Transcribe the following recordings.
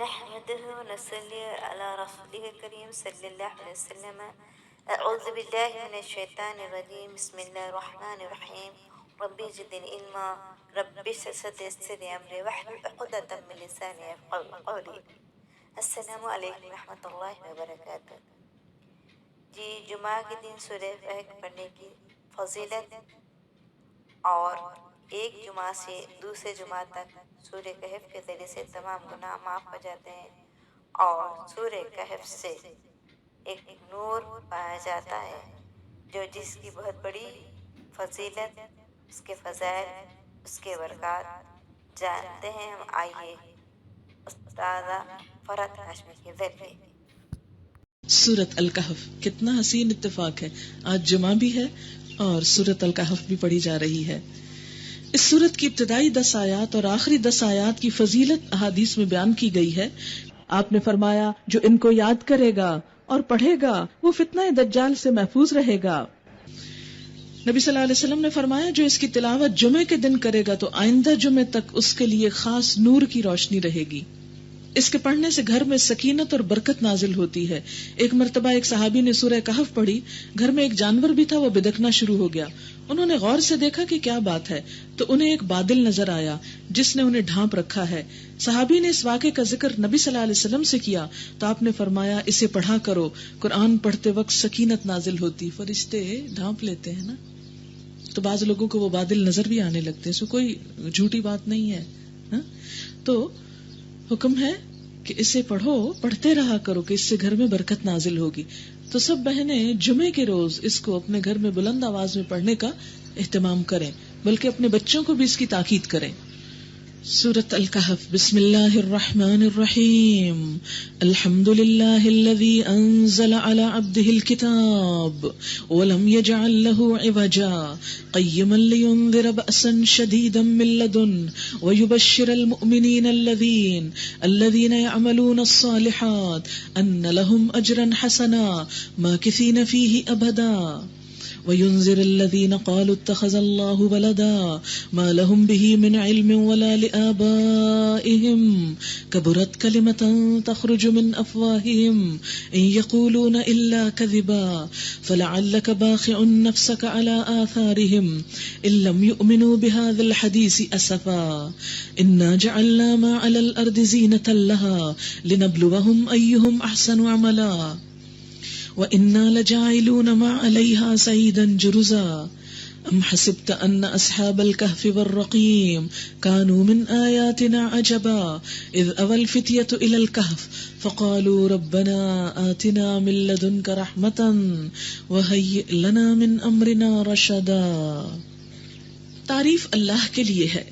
نحمده ونصلي على رسوله الكريم صلى الله عليه وسلم. أعوذ بالله من الشيطان الرجيم. بسم الله الرحمن الرحيم. ربي زدني علما ربي يسر أمري واحلل عقدة من لساني يفقهوا قولي. السلام علیکم ورحمۃ اللہ وبرکاتہ. جی جمعہ کے دن سورہ کہف پڑھنے کی فضیلت اور ایک جمعہ سے دوسرے جمعہ تک سورہ کہف کے ذریعے سے تمام گناہ معاف ہو جاتے ہیں اور سورہ کہف سے ایک نور پایا جاتا ہے جو جس کی بہت بڑی فضیلت، اس کے فضائل، اس کے برکات جانتے ہیں ہم. آئیے استاذہ فرحت ہاشمی کے ذریعے. سورۃ الکہف، کتنا حسین اتفاق ہے، آج جمعہ بھی ہے اور سورۃ الکہف بھی پڑھی جا رہی ہے. اس سورت کی ابتدائی 10 آیات اور آخری 10 آیات کی فضیلت احادیث میں بیان کی گئی ہے. آپ نے فرمایا جو ان کو یاد کرے گا اور پڑھے گا وہ فتنہ دجال سے محفوظ رہے گا. نبی صلی اللہ علیہ وسلم نے فرمایا جو اس کی تلاوت جمعے کے دن کرے گا تو آئندہ جمعے تک اس کے لیے خاص نور کی روشنی رہے گی. اس کے پڑھنے سے گھر میں سکینت اور برکت نازل ہوتی ہے. ایک مرتبہ ایک صحابی نے سورہ کہف پڑھی، گھر میں ایک جانور بھی تھا، وہ بدکنا شروع ہو گیا. انہوں نے غور سے دیکھا کہ کیا بات ہے تو انہیں ایک بادل نظر آیا جس نے انہیں ڈھانپ رکھا ہے. صحابی نے اس واقعے کا ذکر نبی صلی اللہ علیہ وسلم سے کیا تو آپ نے فرمایا اسے پڑھا کرو، قرآن پڑھتے وقت سکینت نازل ہوتی، فرشتے ڈھانپ لیتے ہیں نا. تو بعض لوگوں کو وہ بادل نظر بھی آنے لگتے ہیں، اس میں کوئی جھوٹی بات نہیں ہے. تو حکم ہے کہ اسے پڑھو، پڑھتے رہا کرو کہ اس سے گھر میں برکت نازل ہوگی. تو سب بہنیں جمعے کے روز اس کو اپنے گھر میں بلند آواز میں پڑھنے کا اہتمام کریں، بلکہ اپنے بچوں کو بھی اس کی تاکید کریں. سورۃ الکہف. بسم اللہ الرحمن الرحیم. الحمد للہ الذی انزل علی عبدہ الکتاب ولم یجعل لہ عوجا قیما لینذر بأسا شدیدا من لدنہ ویبشر المؤمنین الذین یعملون الصالحات ان لہم اجرا حسنا ماکثین فیہ ابدا وَيُنذِرَ الَّذِينَ قَالُوا اتَّخَذَ اللَّهُ وَلَدًا مَا لَهُم بِهِ مِنْ عِلْمٍ وَلَا لِآبَائِهِمْ كَبُرَتْ كَلِمَةً تَخْرُجُ مِنْ أَفْوَاهِهِمْ إِنْ يَقُولُونَ إِلَّا كَذِبًا فَلَعَلَّكَ بَاخِعٌ نَفْسَكَ عَلَى آثَارِهِمْ إِن لَّمْ يُؤْمِنُوا بِهَذَا الْحَدِيثِ أَسَفًا إِنَّا جَعَلْنَا مَا عَلَى الْأَرْضِ زِينَةً لَّهَا لِنَبْلُوَهُمْ أَيُّهُمْ أَحْسَنُ عَمَلًا وَإِنَّا لَجَاعِلُونَ مَا عَلَيْهَا سَعِيدًا جُرُزًا أَمْ حَسِبْتَ أَنَّ أَصْحَابَ الْكَهْفِ وَالرَّقِيمِ كَانُوا مِنْ آيَاتِنَا عَجَبًا إِذْ أَوَى الْفِتْيَةُ إِلَى الْكَهْفِ فَقَالُوا رَبَّنَا آتِنَا مِنْ لَدُنْكَ رَحْمَةً وَهَيِّئْ لَنَا مِنْ أَمْرِنَا رَشَدًا. تعریف اللہ کے لیے ہے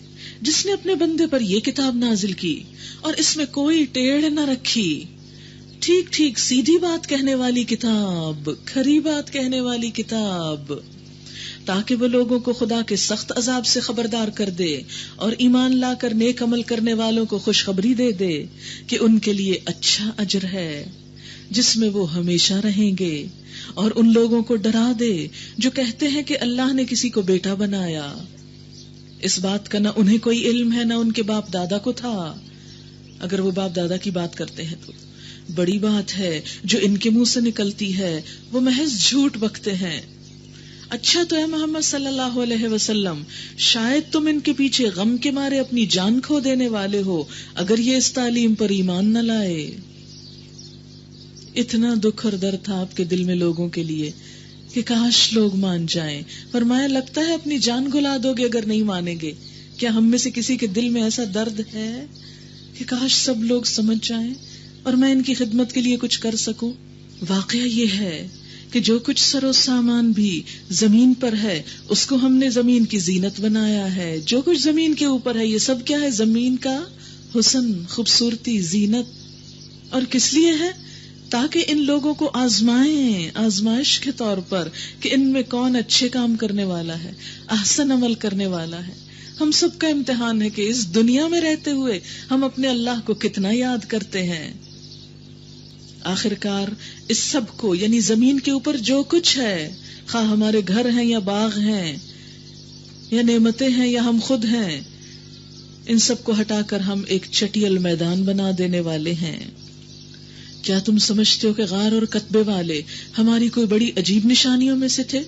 جس نے اپنے بندے پر یہ کتاب نازل کی اور اس میں کوئی ٹیڑھ نہ رکھی. ٹھیک ٹھیک سیدھی بات کہنے والی کتاب، کھری بات کہنے والی کتاب، تاکہ وہ لوگوں کو خدا کے سخت عذاب سے خبردار کر دے اور ایمان لا کر نیک عمل کرنے والوں کو خوشخبری دے دے کہ ان کے لیے اچھا اجر ہے جس میں وہ ہمیشہ رہیں گے، اور ان لوگوں کو ڈرا دے جو کہتے ہیں کہ اللہ نے کسی کو بیٹا بنایا. اس بات کا نہ انہیں کوئی علم ہے نہ ان کے باپ دادا کو تھا، اگر وہ باپ دادا کی بات کرتے ہیں تو بڑی بات ہے جو ان کے منہ سے نکلتی ہے وہ محض جھوٹ بکتے ہیں. اچھا تو اے محمد صلی اللہ علیہ وسلم، شاید تم ان کے پیچھے غم کے مارے اپنی جان کھو دینے والے ہو اگر یہ اس تعلیم پر ایمان نہ لائے. اتنا دکھ اور درد تھا آپ کے دل میں لوگوں کے لیے کہ کاش لوگ مان جائیں. فرمایا لگتا ہے اپنی جان گلا دو گے اگر نہیں مانیں گے. کیا ہم میں سے کسی کے دل میں ایسا درد ہے کہ کاش سب لوگ سمجھ جائیں اور میں ان کی خدمت کے لیے کچھ کر سکوں؟ واقعہ یہ ہے کہ جو کچھ سر و سامان بھی زمین پر ہے اس کو ہم نے زمین کی زینت بنایا ہے. جو کچھ زمین کے اوپر ہے یہ سب کیا ہے؟ زمین کا حسن، خوبصورتی، زینت. اور کس لیے ہے؟ تاکہ ان لوگوں کو آزمائیں، آزمائش کے طور پر کہ ان میں کون اچھے کام کرنے والا ہے، احسن عمل کرنے والا ہے. ہم سب کا امتحان ہے کہ اس دنیا میں رہتے ہوئے ہم اپنے اللہ کو کتنا یاد کرتے ہیں. آخرکار اس سب کو یعنی زمین کے اوپر جو کچھ ہے، خواہ ہمارے گھر ہیں یا باغ ہیں یا نعمتیں ہیں یا ہم خود ہیں، ان سب کو ہٹا کر ہم ایک چٹیل میدان بنا دینے والے ہیں. کیا تم سمجھتے ہو کہ غار اور کتبے والے ہماری کوئی بڑی عجیب نشانیوں میں سے تھے؟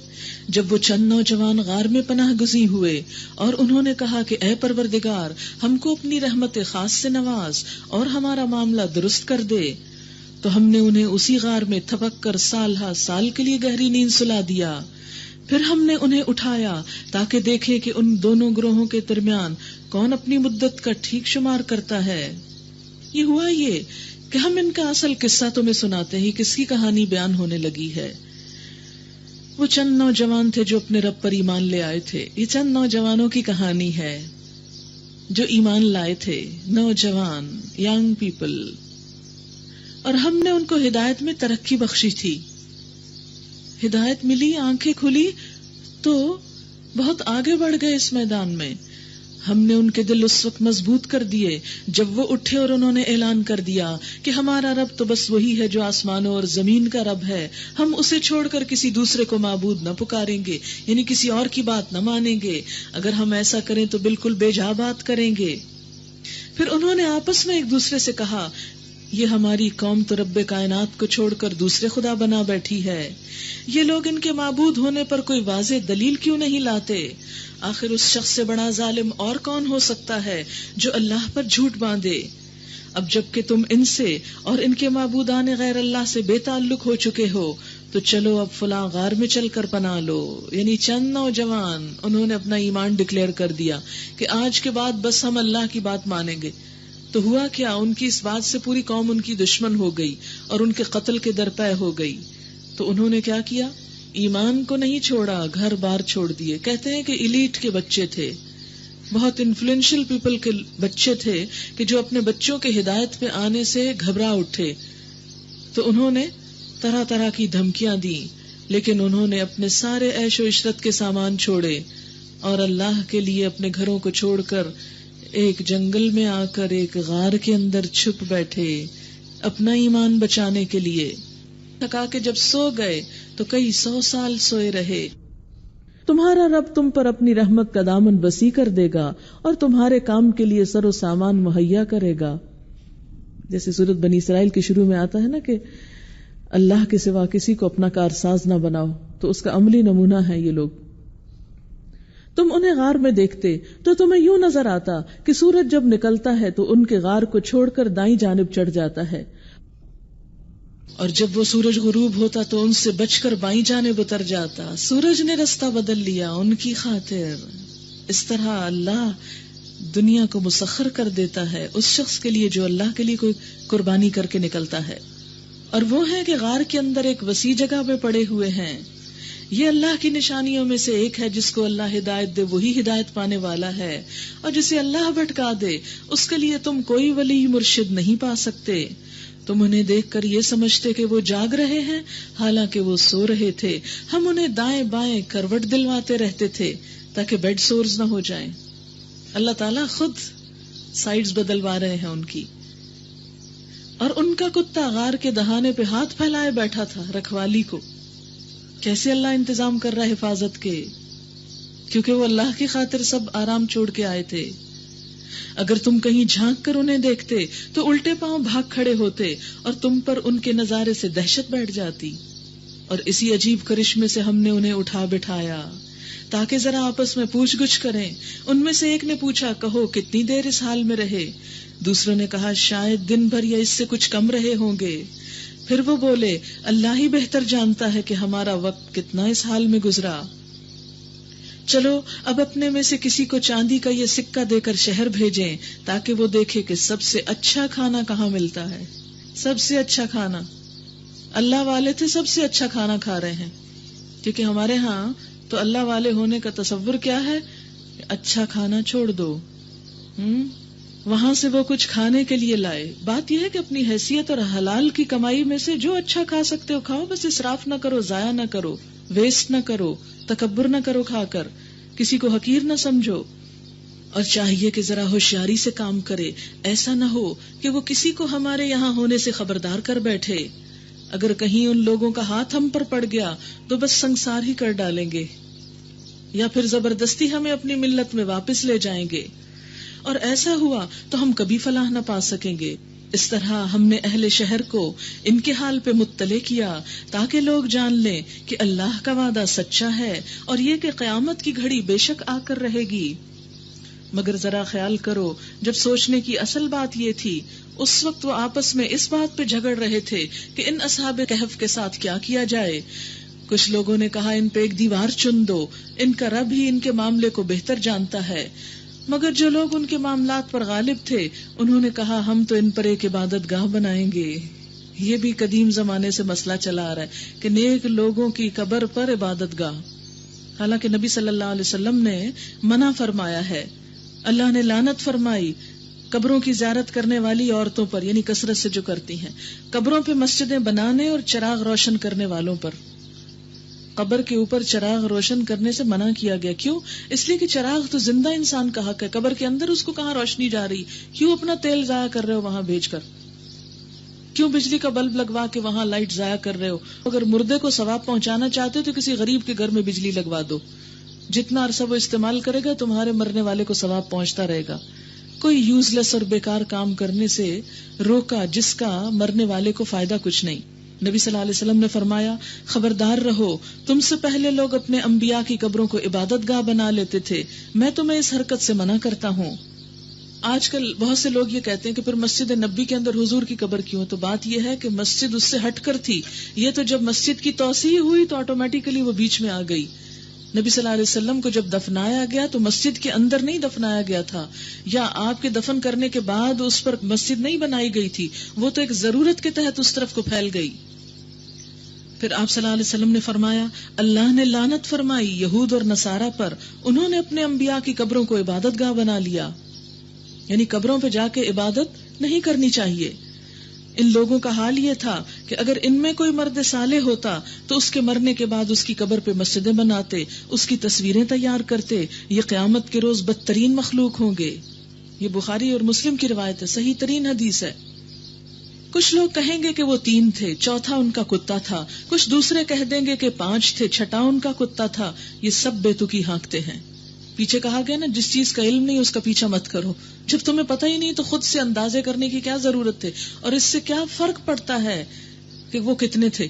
جب وہ چند نوجوان غار میں پناہ گزین ہوئے اور انہوں نے کہا کہ اے پروردگار، ہم کو اپنی رحمت خاص سے نواز اور ہمارا معاملہ درست کر دے، تو ہم نے انہیں اسی غار میں تھپک کر سال ہا سال کے لیے گہری نیند سلا دیا. پھر ہم نے انہیں اٹھایا تاکہ دیکھے کہ ان دونوں گروہوں کے درمیان کون اپنی مدت کا ٹھیک شمار کرتا ہے. یہ ہوا یہ کہ ہم ان کا اصل قصہ تمہیں سناتے ہی کس کی کہانی بیان ہونے لگی ہے. وہ چند نوجوان تھے جو اپنے رب پر ایمان لے آئے تھے. یہ چند نوجوانوں کی کہانی ہے جو ایمان لائے تھے، نوجوان ینگ پیپل، اور ہم نے ان کو ہدایت میں ترقی بخشی تھی. ہدایت ملی، آنکھیں کھلی تو بہت آگے بڑھ گئے اس میدان میں. ہم نے ان کے دل اس وقت مضبوط کر دیے جب وہ اٹھے اور انہوں نے اعلان کر دیا کہ ہمارا رب تو بس وہی ہے جو آسمانوں اور زمین کا رب ہے، ہم اسے چھوڑ کر کسی دوسرے کو معبود نہ پکاریں گے، یعنی کسی اور کی بات نہ مانیں گے. اگر ہم ایسا کریں تو بالکل بے جا بات کریں گے. پھر انہوں نے آپس میں ایک دوسرے سے کہا، یہ ہماری قوم تو رب کائنات کو چھوڑ کر دوسرے خدا بنا بیٹھی ہے. یہ لوگ ان کے معبود ہونے پر کوئی واضح دلیل کیوں نہیں لاتے؟ آخر اس شخص سے بڑا ظالم اور کون ہو سکتا ہے جو اللہ پر جھوٹ باندھے؟ اب جب کہ تم ان سے اور ان کے معبودان غیر اللہ سے بے تعلق ہو چکے ہو تو چلو اب فلاں غار میں چل کر پناہ لو. یعنی چند نوجوان انہوں نے اپنا ایمان ڈکلیئر کر دیا کہ آج کے بعد بس ہم اللہ کی بات مانیں گے. تو ہوا کیا، ان کی اس بات سے پوری قوم ان کی دشمن ہو گئی اور ان کے قتل کے درپے ہو گئی. تو انہوں نے کیا کیا؟ ایمان کو نہیں چھوڑا، گھر بار چھوڑ دیے. کہتے ہیں کہ ایلیٹ کے بچے تھے، بہت انفلوئنشل پیپل کے بچے تھے کہ جو اپنے بچوں کے ہدایت پہ آنے سے گھبرا اٹھے. تو انہوں نے طرح طرح کی دھمکیاں دی، لیکن انہوں نے اپنے سارے عیش و عشرت کے سامان چھوڑے اور اللہ کے لیے اپنے گھروں کو چھوڑ کر ایک جنگل میں آ کر ایک غار کے اندر چھپ بیٹھے اپنا ایمان بچانے کے لیے. تھکا کے جب سو گئے تو کئی 100 سال سوئے رہے. تمہارا رب تم پر اپنی رحمت کا دامن وسیع کر دے گا اور تمہارے کام کے لیے سر و سامان مہیا کرے گا. جیسے سورۃ بنی اسرائیل کے شروع میں آتا ہے نا کہ اللہ کے سوا کسی کو اپنا کارساز نہ بناؤ، تو اس کا عملی نمونہ ہے یہ لوگ. تم انہیں غار میں دیکھتے تو تمہیں یوں نظر آتا کہ سورج جب نکلتا ہے تو ان کے غار کو چھوڑ کر دائیں جانب چڑھ جاتا ہے، اور جب وہ سورج غروب ہوتا تو ان سے بچ کر بائیں جانب اتر جاتا. سورج نے رستہ بدل لیا ان کی خاطر. اس طرح اللہ دنیا کو مسخر کر دیتا ہے اس شخص کے لیے جو اللہ کے لیے کوئی قربانی کر کے نکلتا ہے. اور وہ ہے کہ غار کے اندر ایک وسیع جگہ میں پڑے ہوئے ہیں. یہ اللہ کی نشانیوں میں سے ایک ہے. جس کو اللہ ہدایت دے وہی ہدایت پانے والا ہے، اور جسے اللہ بھٹکا دے اس کے لیے تم کوئی ولی مرشد نہیں پا سکتے. تم انہیں دیکھ کر یہ سمجھتے کہ وہ جاگ رہے ہیں، حالانکہ وہ سو رہے تھے. ہم انہیں دائیں بائیں کروٹ دلواتے رہتے تھے تاکہ بیڈ سورز نہ ہو جائیں. اللہ تعالیٰ خود سائیڈز بدلوا رہے ہیں ان کی. اور ان کا کتا غار کے دہانے پہ ہاتھ پھیلائے بیٹھا تھا رکھوالی کو. کیسے اللہ انتظام کر رہا ہے حفاظت کے، کیونکہ وہ اللہ کی خاطر سب آرام چھوڑ کے آئے تھے. اگر تم کہیں جھانک کر انہیں دیکھتے تو الٹے پاؤں بھاگ کھڑے ہوتے اور تم پر ان کے نظارے سے دہشت بیٹھ جاتی. اور اسی عجیب کرشمے سے ہم نے انہیں اٹھا بٹھایا تاکہ ذرا آپس میں پوچھ گچھ کریں. ان میں سے ایک نے پوچھا، کہو کتنی دیر اس حال میں رہے؟ دوسروں نے کہا، شاید دن بھر یا اس سے کچھ کم رہے ہوں گے. پھر وہ بولے، اللہ ہی بہتر جانتا ہے کہ ہمارا وقت کتنا اس حال میں گزرا. چلو اب اپنے میں سے کسی کو چاندی کا یہ سکہ دے کر شہر بھیجیں تاکہ وہ دیکھے کہ سب سے اچھا کھانا کہاں ملتا ہے. سب سے اچھا کھانا، اللہ والے تھے سب سے اچھا کھانا کھا رہے ہیں. کیونکہ ہمارے ہاں تو اللہ والے ہونے کا تصور کیا ہے؟ اچھا کھانا چھوڑ دو. وہاں سے وہ کچھ کھانے کے لیے لائے. بات یہ ہے کہ اپنی حیثیت اور حلال کی کمائی میں سے جو اچھا کھا سکتے ہو کھاؤ، بس اسراف نہ کرو، ضائع نہ کرو، ویسٹ نہ کرو، تکبر نہ کرو، کھا کر کسی کو حقیر نہ سمجھو. اور چاہیے کہ ذرا ہوشیاری سے کام کرے، ایسا نہ ہو کہ وہ کسی کو ہمارے یہاں ہونے سے خبردار کر بیٹھے. اگر کہیں ان لوگوں کا ہاتھ ہم پر پڑ گیا تو بس سنسار ہی کر ڈالیں گے، یا پھر زبردستی ہمیں اپنی ملت میں واپس لے جائیں گے. اور ایسا ہوا تو ہم کبھی فلاح نہ پا سکیں گے. اس طرح ہم نے اہل شہر کو ان کے حال پہ مطلع کیا تاکہ لوگ جان لیں کہ اللہ کا وعدہ سچا ہے اور یہ کہ قیامت کی گھڑی بے شک آ کر رہے گی. مگر ذرا خیال کرو جب سوچنے کی اصل بات یہ تھی اس وقت وہ آپس میں اس بات پہ جھگڑ رہے تھے کہ ان اصحاب کہف کے ساتھ کیا کیا جائے. کچھ لوگوں نے کہا ان پہ ایک دیوار چن دو، ان کا رب ہی ان کے معاملے کو بہتر جانتا ہے. مگر جو لوگ ان کے معاملات پر غالب تھے انہوں نے کہا ہم تو ان پر ایک عبادت گاہ بنائیں گے. یہ بھی قدیم زمانے سے مسئلہ چلا آ رہا ہے کہ نیک لوگوں کی قبر پر عبادت گاہ. حالانکہ نبی صلی اللہ علیہ وسلم نے منع فرمایا ہے. اللہ نے لعنت فرمائی قبروں کی زیارت کرنے والی عورتوں پر، یعنی کثرت سے جو کرتی ہیں، قبروں پہ مسجدیں بنانے اور چراغ روشن کرنے والوں پر. قبر کے اوپر چراغ روشن کرنے سے منع کیا گیا. کیوں؟ اس لیے کہ چراغ تو زندہ انسان کا حق ہے. قبر کے اندر اس کو کہاں روشنی جا رہی؟ کیوں اپنا تیل ضائع کر رہے ہو وہاں بھیج کر؟ کیوں بجلی کا بلب لگوا کے وہاں لائٹ ضائع کر رہے ہو؟ اگر مردے کو ثواب پہنچانا چاہتے ہو تو کسی غریب کے گھر میں بجلی لگوا دو. جتنا عرصہ وہ استعمال کرے گا تمہارے مرنے والے کو ثواب پہنچتا رہے گا. کوئی یوز لیس اور بیکار کام کرنے سے روکا جس کا مرنے والے کو فائدہ کچھ نہیں. نبی صلی اللہ علیہ وسلم نے فرمایا خبردار رہو، تم سے پہلے لوگ اپنے انبیاء کی قبروں کو عبادت گاہ بنا لیتے تھے، میں تمہیں اس حرکت سے منع کرتا ہوں. آج کل بہت سے لوگ یہ کہتے ہیں کہ پھر مسجد نبی کے اندر حضور کی قبر کیوں؟ تو بات یہ ہے کہ مسجد اس سے ہٹ کر تھی. یہ تو جب مسجد کی توسیع ہوئی تو آٹومیٹیکلی وہ بیچ میں آ گئی. نبی صلی اللہ علیہ وسلم کو جب دفنایا گیا تو مسجد کے اندر نہیں دفنایا گیا تھا، یا آپ کے دفن کرنے کے بعد اس پر مسجد نہیں بنائی گئی تھی، وہ تو ایک ضرورت کے تحت اس طرف کو پھیل گئی. پھر آپ صلی اللہ علیہ وسلم نے فرمایا اللہ نے لعنت فرمائی یہود اور نصارہ پر، انہوں نے اپنے انبیاء کی قبروں کو عبادت گاہ بنا لیا. یعنی قبروں پہ جا کے عبادت نہیں کرنی چاہیے. ان لوگوں کا حال یہ تھا کہ اگر ان میں کوئی مرد صالح ہوتا تو اس کے مرنے کے بعد اس کی قبر پہ مسجدیں بناتے، اس کی تصویریں تیار کرتے. یہ قیامت کے روز بدترین مخلوق ہوں گے. یہ بخاری اور مسلم کی روایت ہے، صحیح ترین حدیث ہے. کچھ لوگ کہیں گے کہ وہ 3 تھے، چوتھا ان کا کتا تھا. کچھ دوسرے کہہ دیں گے کہ 5 تھے، چھٹا ان کا کتا تھا. یہ سب بے تکی ہانکتے ہیں. پیچھے کہا گیا نا جس چیز کا علم نہیں اس کا پیچھا مت کرو. جب تمہیں پتہ ہی نہیں تو خود سے اندازے کرنے کی کیا ضرورت ہے؟ اور اس سے کیا فرق پڑتا ہے کہ وہ کتنے تھے؟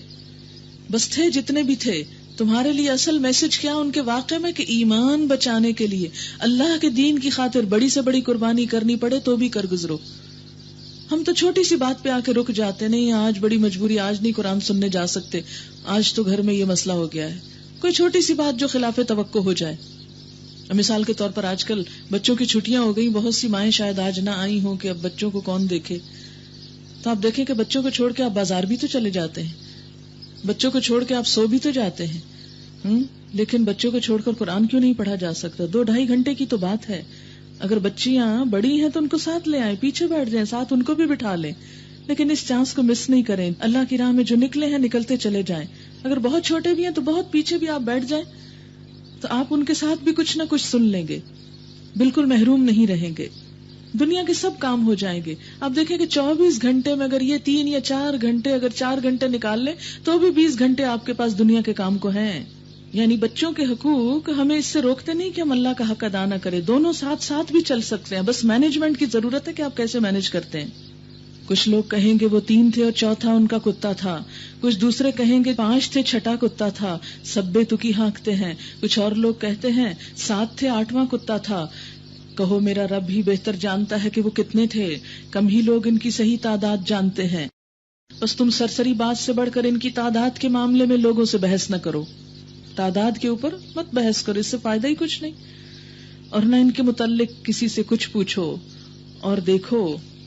بس تھے جتنے بھی تھے. تمہارے لیے اصل میسج کیا ان کے واقعے میں کہ ایمان بچانے کے لیے اللہ کے دین کی خاطر بڑی سے بڑی قربانی کرنی پڑے تو بھی کر گزرو. ہم تو چھوٹی سی بات پہ آ کے رک جاتے، نہیں آج بڑی مجبوری، آج نہیں قرآن سننے جا سکتے، آج تو گھر میں یہ مسئلہ ہو گیا ہے. کوئی چھوٹی سی بات جو خلاف توقع ہو جائے. مثال کے طور پر آج کل بچوں کی چھٹیاں ہو گئی، بہت سی مائیں شاید آج نہ آئی ہوں کہ اب بچوں کو کون دیکھے. تو آپ دیکھیں کہ بچوں کو چھوڑ کے آپ بازار بھی تو چلے جاتے ہیں، بچوں کو چھوڑ کے آپ سو بھی تو جاتے ہیں، لیکن بچوں کو چھوڑ کر قرآن کیوں نہیں پڑھا جا سکتا؟ 2-2.5 گھنٹے کی تو بات ہے. اگر بچیاں بڑی ہیں تو ان کو ساتھ لے آئیں، پیچھے بیٹھ جائیں، ساتھ ان کو بھی بٹھا لیں. لیکن اس چانس کو مس نہیں کریں. اللہ کی راہ میں جو نکلے ہیں نکلتے چلے جائیں. اگر بہت چھوٹے بھی ہیں تو بہت پیچھے بھی آپ بیٹھ جائیں تو آپ ان کے ساتھ بھی کچھ نہ کچھ سن لیں گے، بالکل محروم نہیں رہیں گے. دنیا کے سب کام ہو جائیں گے. آپ دیکھیں کہ 24 گھنٹے میں اگر یہ 3 یا 4 گھنٹے، اگر 4 گھنٹے نکال لیں تو بھی 20 گھنٹے آپ کے پاس دنیا کے کام کو ہیں. یعنی بچوں کے حقوق ہمیں اس سے روکتے نہیں کہ ہم اللہ کا حق ادا نہ کریں. دونوں ساتھ ساتھ بھی چل سکتے ہیں، بس مینجمنٹ کی ضرورت ہے کہ آپ کیسے مینج کرتے ہیں. کچھ لوگ کہیں گے وہ 3 تھے اور چوتھا ان کا کتا تھا. کچھ دوسرے کہیں گے 5 تھے، چھٹا کتا تھا. سب بے تکی ہانکتے ہیں. کچھ اور لوگ کہتے ہیں 7 تھے، 8واں کتا تھا. کہو میرا رب ہی بہتر جانتا ہے کہ وہ کتنے تھے. کم ہی لوگ ان کی صحیح تعداد جانتے ہیں. بس تم سرسری بات سے بڑھ کر ان کی تعداد کے معاملے میں لوگوں سے بحث نہ کرو. تعداد کے اوپر مت بحث کرو، اس سے فائدہ ہی کچھ نہیں. اور نہ ان کے متعلق کسی سے کچھ پوچھو. اور دیکھو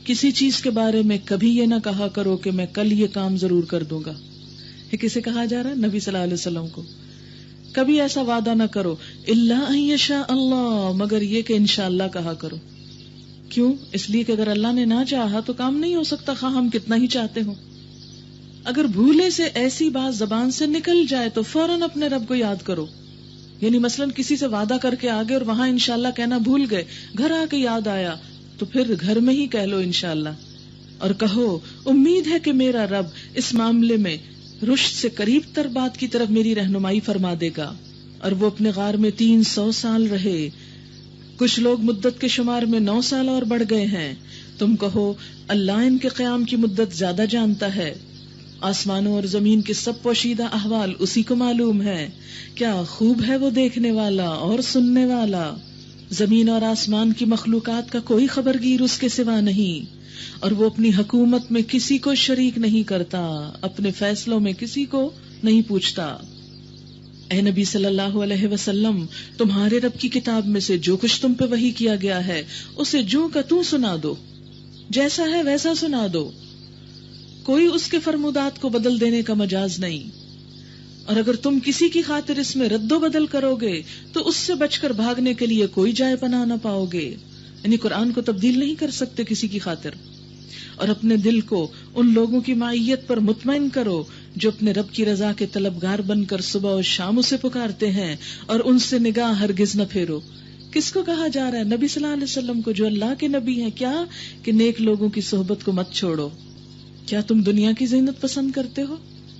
کسی چیز کے بارے میں کبھی یہ نہ کہا کرو کہ میں کل یہ کام ضرور کر دوں گا. یہ کسے کہا جا رہا ہے؟ نبی صلی اللہ علیہ وسلم کو. کبھی ایسا وعدہ نہ کرو الا ان یشاء اللہ، مگر یہ کہ انشاءاللہ کہا کرو. کیوں؟ اس لیے کہ اگر اللہ نے نہ چاہا تو کام نہیں ہو سکتا، خواہ ہم کتنا ہی چاہتے ہوں. اگر بھولے سے ایسی بات زبان سے نکل جائے تو فوراً اپنے رب کو یاد کرو. یعنی مثلاً کسی سے وعدہ کر کے آگے اور وہاں انشاءاللہ کہنا بھول گئے، گھر آ کے یاد آیا تو پھر گھر میں ہی کہہ لو انشاءاللہ. اور کہو امید ہے کہ میرا رب اس معاملے میں رشد سے قریب تر بات کی طرف میری رہنمائی فرما دے گا. اور وہ اپنے غار میں 300 سال رہے. کچھ لوگ مدت کے شمار میں 9 سال اور بڑھ گئے ہیں. تم کہو اللہ ان کے قیام کی مدت زیادہ جانتا ہے. آسمانوں اور زمین کے سب پوشیدہ احوال اسی کو معلوم ہے. کیا خوب ہے وہ دیکھنے والا اور سننے والا. زمین اور آسمان کی مخلوقات کا کوئی خبرگیر اس کے سوا نہیں، اور وہ اپنی حکومت میں کسی کو شریک نہیں کرتا، اپنے فیصلوں میں کسی کو نہیں پوچھتا. اے نبی صلی اللہ علیہ وسلم، تمہارے رب کی کتاب میں سے جو کچھ تم پہ وحی کیا گیا ہے اسے جو کا توں سنا دو، جیسا ہے ویسا سنا دو. کوئی اس کے فرمودات کو بدل دینے کا مجاز نہیں. اور اگر تم کسی کی خاطر اس میں رد و بدل کرو گے تو اس سے بچ کر بھاگنے کے لیے کوئی جائے پناہ نہ پاؤ گے. یعنی قرآن کو تبدیل نہیں کر سکتے کسی کی خاطر. اور اپنے دل کو ان لوگوں کی معیت پر مطمئن کرو جو اپنے رب کی رضا کے طلبگار بن کر صبح و شام اسے پکارتے ہیں، اور ان سے نگاہ ہرگز نہ پھیرو. کس کو کہا جا رہا ہے؟ نبی صلی اللہ علیہ وسلم کو، جو اللہ کے نبی ہیں. کیا کہ نیک لوگوں کی صحبت کو مت چھوڑو. کیا تم دنیا کی زینت پسند کرتے ہو؟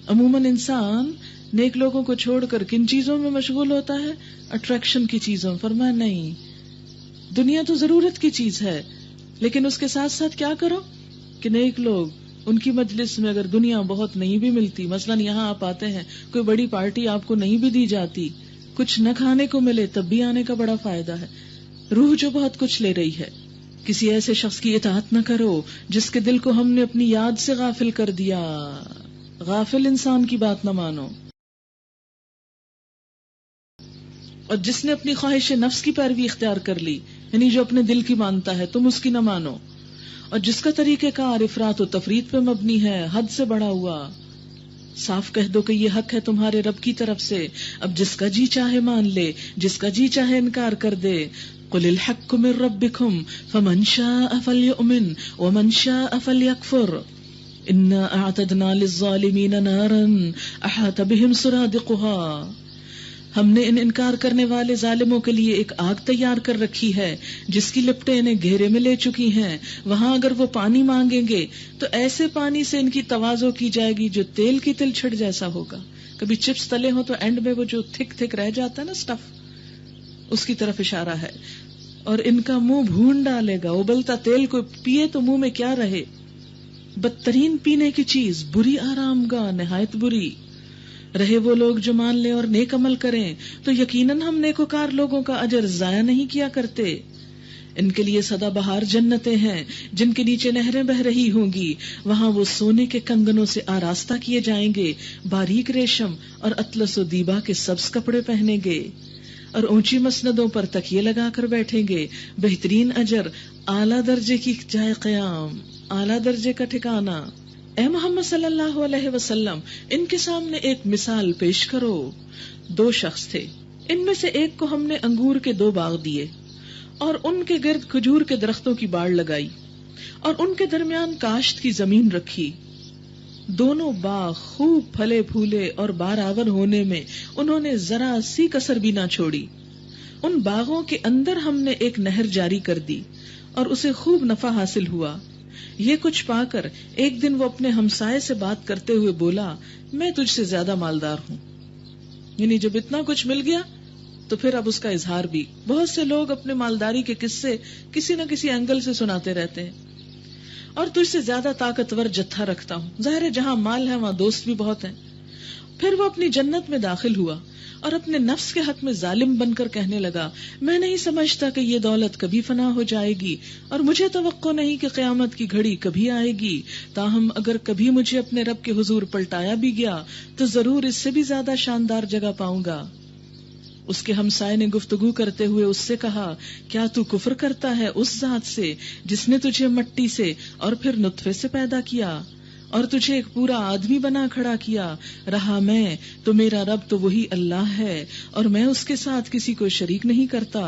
عموماً انسان نیک لوگوں کو چھوڑ کر کن چیزوں میں مشغول ہوتا ہے؟ اٹریکشن کی چیزوں. فرمایا نہیں، دنیا تو ضرورت کی چیز ہے، لیکن اس کے ساتھ ساتھ کیا کرو کہ نیک لوگ، ان کی مجلس میں اگر دنیا بہت نہیں بھی ملتی، مثلاً یہاں آپ آتے ہیں، کوئی بڑی پارٹی آپ کو نہیں بھی دی جاتی، کچھ نہ کھانے کو ملے، تب بھی آنے کا بڑا فائدہ ہے. روح جو بہت کچھ لے رہی ہے. کسی ایسے شخص کی اطاعت نہ کرو جس کے دل کو ہم نے اپنی یاد سے غافل کر دیا. غافل انسان کی بات نہ مانو. اور جس نے اپنی خواہش نفس کی پیروی اختیار کر لی، یعنی جو اپنے دل کی مانتا ہے، تم اس کی نہ مانو. اور جس کا طریقہ کار افراط و تفریط پہ مبنی ہے، حد سے بڑا ہوا. صاف کہہ دو کہ یہ حق ہے تمہارے رب کی طرف سے. اب جس کا جی چاہے مان لے، جس کا جی چاہے انکار کر دے. قل الحق من ربکم فمن شاء فلیؤمن ومن شاء فلیکفر انا اعتدنا للظالمین نارا احاط بهم سرادقها. ہم نے ان انکار کرنے والے ظالموں کے لیے ایک آگ تیار کر رکھی ہے جس کی لپٹیں انہیں گھیرے میں لے چکی ہیں. وہاں اگر وہ پانی مانگیں گے تو ایسے پانی سے ان کی تواضع کی جائے گی جو تیل کی تل چھڑ جیسا ہوگا. کبھی چپس تلے ہو تو اینڈ میں وہ جو تھک تھک رہ جاتا ہے نا سٹف، اس کی طرف اشارہ ہے. اور ان کا منہ بھون ڈالے گا. ابلتا تیل کو پیے تو منہ میں کیا رہے. بدترین پینے کی چیز، بری آرام گاہ، نہایت بری. رہے وہ لوگ جو مان لیں اور نیک عمل کریں تو یقیناً ہم نیکوکار لوگوں کا اجر ضائع نہیں کیا کرتے. ان کے لیے سدا بہار جنتیں ہیں جن کے نیچے نہریں بہ رہی ہوں گی. وہاں وہ سونے کے کنگنوں سے آراستہ کیے جائیں گے، باریک ریشم اور اطلس و دیبا کے سبز کپڑے پہنیں گے، اور اونچی مسندوں پر تکیے لگا کر بیٹھیں گے. بہترین اجر، اعلیٰ درجے کی جائے قیام، اعلیٰ درجے کا ٹھکانہ. اے محمد صلی اللہ علیہ وسلم، ان کے سامنے ایک مثال پیش کرو. 2 شخص تھے، ان میں سے ایک کو ہم نے انگور کے 2 باغ دیے اور ان کے گرد کھجور کے درختوں کی باڑ لگائی اور ان کے درمیان کاشت کی زمین رکھی. دونوں باغ خوب پھلے پھولے اور بارآور ہونے میں انہوں نے ذرا سی کسر بھی نہ چھوڑی. ان باغوں کے اندر ہم نے ایک نہر جاری کر دی اور اسے خوب نفع حاصل ہوا. یہ کچھ پا کر ایک دن وہ اپنے ہمسائے سے بات کرتے ہوئے بولا، میں تجھ سے زیادہ مالدار ہوں. یعنی جب اتنا کچھ مل گیا تو پھر اب اس کا اظہار بھی. بہت سے لوگ اپنے مالداری کے قصے کسی نہ کسی اینگل سے سناتے رہتے ہیں. اور تجھ سے زیادہ طاقتور جتھا رکھتا ہوں. ظاہر ہے جہاں مال ہے وہاں دوست بھی بہت ہیں. پھر وہ اپنی جنت میں داخل ہوا اور اپنے نفس کے حق میں ظالم بن کر کہنے لگا، میں نہیں سمجھتا کہ یہ دولت کبھی فنا ہو جائے گی اور مجھے توقع نہیں کہ قیامت کی گھڑی کبھی آئے گی. تاہم اگر کبھی مجھے اپنے رب کے حضور پلٹایا بھی گیا تو ضرور اس سے بھی زیادہ شاندار جگہ پاؤں گا. اس کے ہمسائے نے گفتگو کرتے ہوئے اس سے کہا، کیا تو کفر کرتا ہے اس ذات سے جس نے تجھے مٹی سے اور پھر نطفے سے پیدا کیا اور تجھے ایک پورا آدمی بنا کھڑا کیا؟ رہا میں تو میرا رب تو وہی اللہ ہے اور میں اس کے ساتھ کسی کو شریک نہیں کرتا.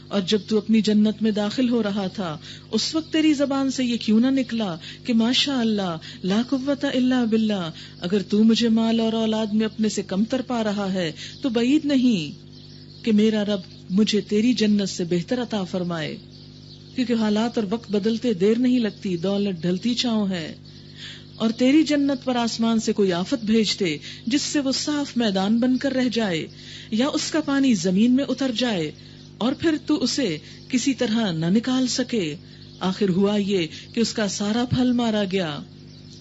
اور جب تو اپنی جنت میں داخل ہو رہا تھا اس وقت تیری زبان سے یہ کیوں نہ نکلا کہ ماشاء اللہ لا قوت الا باللہ؟ اگر تو مجھے مال اور اولاد میں اپنے سے کمتر پا رہا ہے تو بعید نہیں کہ میرا رب مجھے تیری جنت سے بہتر عطا فرمائے. کیونکہ حالات اور وقت بدلتے دیر نہیں لگتی، دولت ڈھلتی چھاؤں ہے. اور تیری جنت پر آسمان سے کوئی آفت بھیج دے جس سے وہ صاف میدان بن کر رہ جائے، یا اس کا پانی زمین میں اتر جائے اور پھر تو اسے کسی طرح نہ نکال سکے. آخر ہوا یہ کہ اس کا سارا پھل مارا گیا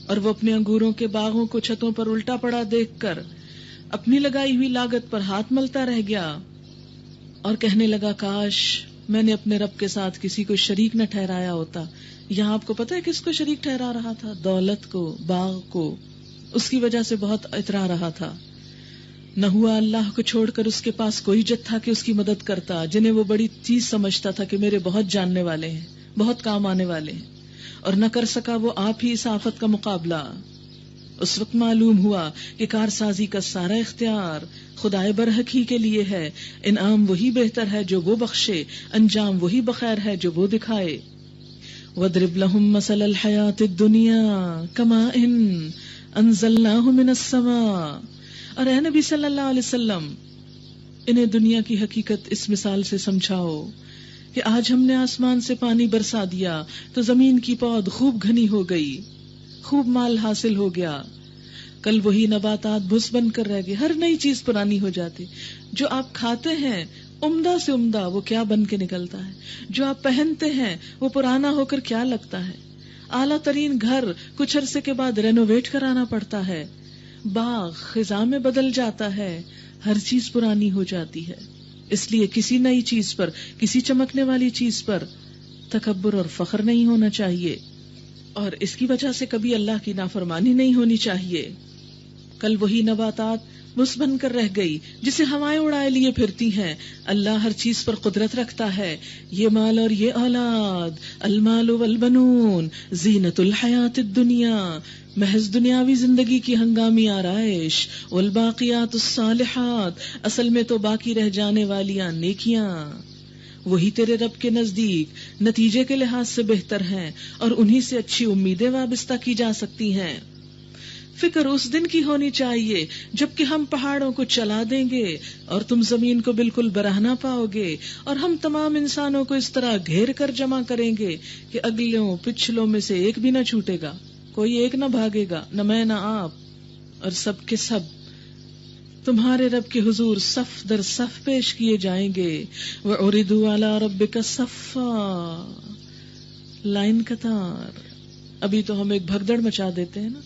اور وہ اپنے انگوروں کے باغوں کو چھتوں پر الٹا پڑا دیکھ کر اپنی لگائی ہوئی لاگت پر ہاتھ ملتا رہ گیا اور کہنے لگا کاش میں نے اپنے رب کے ساتھ کسی کو شریک نہ ٹھہرایا ہوتا. یہاں آپ کو پتا ہے کس کو شریک ٹھہرا رہا تھا؟ دولت کو، باغ کو. اس کی وجہ سے بہت اترا رہا تھا. نہ ہوا اللہ کو چھوڑ کر اس کے پاس کوئی جت تھا کہ اس کی مدد کرتا، جنہیں وہ بڑی چیز سمجھتا تھا کہ میرے بہت جاننے والے ہیں، بہت کام آنے والے ہیں. اور نہ کر سکا وہ آپ ہی اس آفت کا مقابلہ. اس وقت معلوم ہوا کہ کارسازی کا سارا اختیار خدائے برحق ہی کے لیے ہے. انعام وہی بہتر ہے جو وہ بخشے، انجام وہی بخیر ہے جو وہ دکھائے. وَاضْرِبْ لَهُم مَثَلَ الْحَيَاةِ الدُّنْيَا كَمَاءٍ أَنزَلْنَاهُ مِنَ السَّمَاءِ. اور اے نبی صلی اللہ علیہ وسلم انہیں دنیا کی حقیقت اس مثال سے سمجھاؤ کہ آج ہم نے آسمان سے پانی برسا دیا تو زمین کی پود خوب گھنی ہو گئی، خوب مال حاصل ہو گیا. کل وہی نباتات بھس بن کر رہ گئے، ہر نئی چیز پرانی ہو جاتی. جو آپ کھاتے ہیں عمدہ سے عمدہ وہ کیا بن کے نکلتا ہے، جو آپ پہنتے ہیں وہ پرانا ہو کر کیا لگتا ہے. اعلیٰ ترین گھر کچھ عرصے کے بعد رینوویٹ کرانا پڑتا ہے. باغ خزاں میں بدل جاتا ہے، ہر چیز پرانی ہو جاتی ہے. اس لیے کسی نئی چیز پر، کسی چمکنے والی چیز پر تکبر اور فخر نہیں ہونا چاہیے، اور اس کی وجہ سے کبھی اللہ کی نافرمانی نہیں ہونی چاہیے. کل وہی نباتات بس بن کر رہ گئی جسے ہوائیں اڑائے لیے پھرتی ہیں. اللہ ہر چیز پر قدرت رکھتا ہے. یہ مال اور یہ اولاد، المال والبنون زینت الحیات الدنیا، محض دنیاوی زندگی کی ہنگامی آرائش. والباقیات الصالحات، اصل میں تو باقی رہ جانے والیاں نیکیاں، وہی تیرے رب کے نزدیک نتیجے کے لحاظ سے بہتر ہیں، اور انہی سے اچھی امیدیں وابستہ کی جا سکتی ہیں. فکر اس دن کی ہونی چاہیے جبکہ ہم پہاڑوں کو چلا دیں گے اور تم زمین کو بالکل برہنہ نہ پاؤ گے، اور ہم تمام انسانوں کو اس طرح گھیر کر جمع کریں گے کہ اگلوں پچھلوں میں سے ایک بھی نہ چھوٹے گا، کوئی ایک نہ بھاگے گا، نہ میں نہ آپ. اور سب کے سب تمہارے رب کے حضور صف در صف پیش کیے جائیں گے. وَعُرِضُوا عَلَىٰ رَبِّكَ صَفًّا، لائن قطار. ابھی تو ہم ایک بھگدڑ مچا دیتے ہیں نا،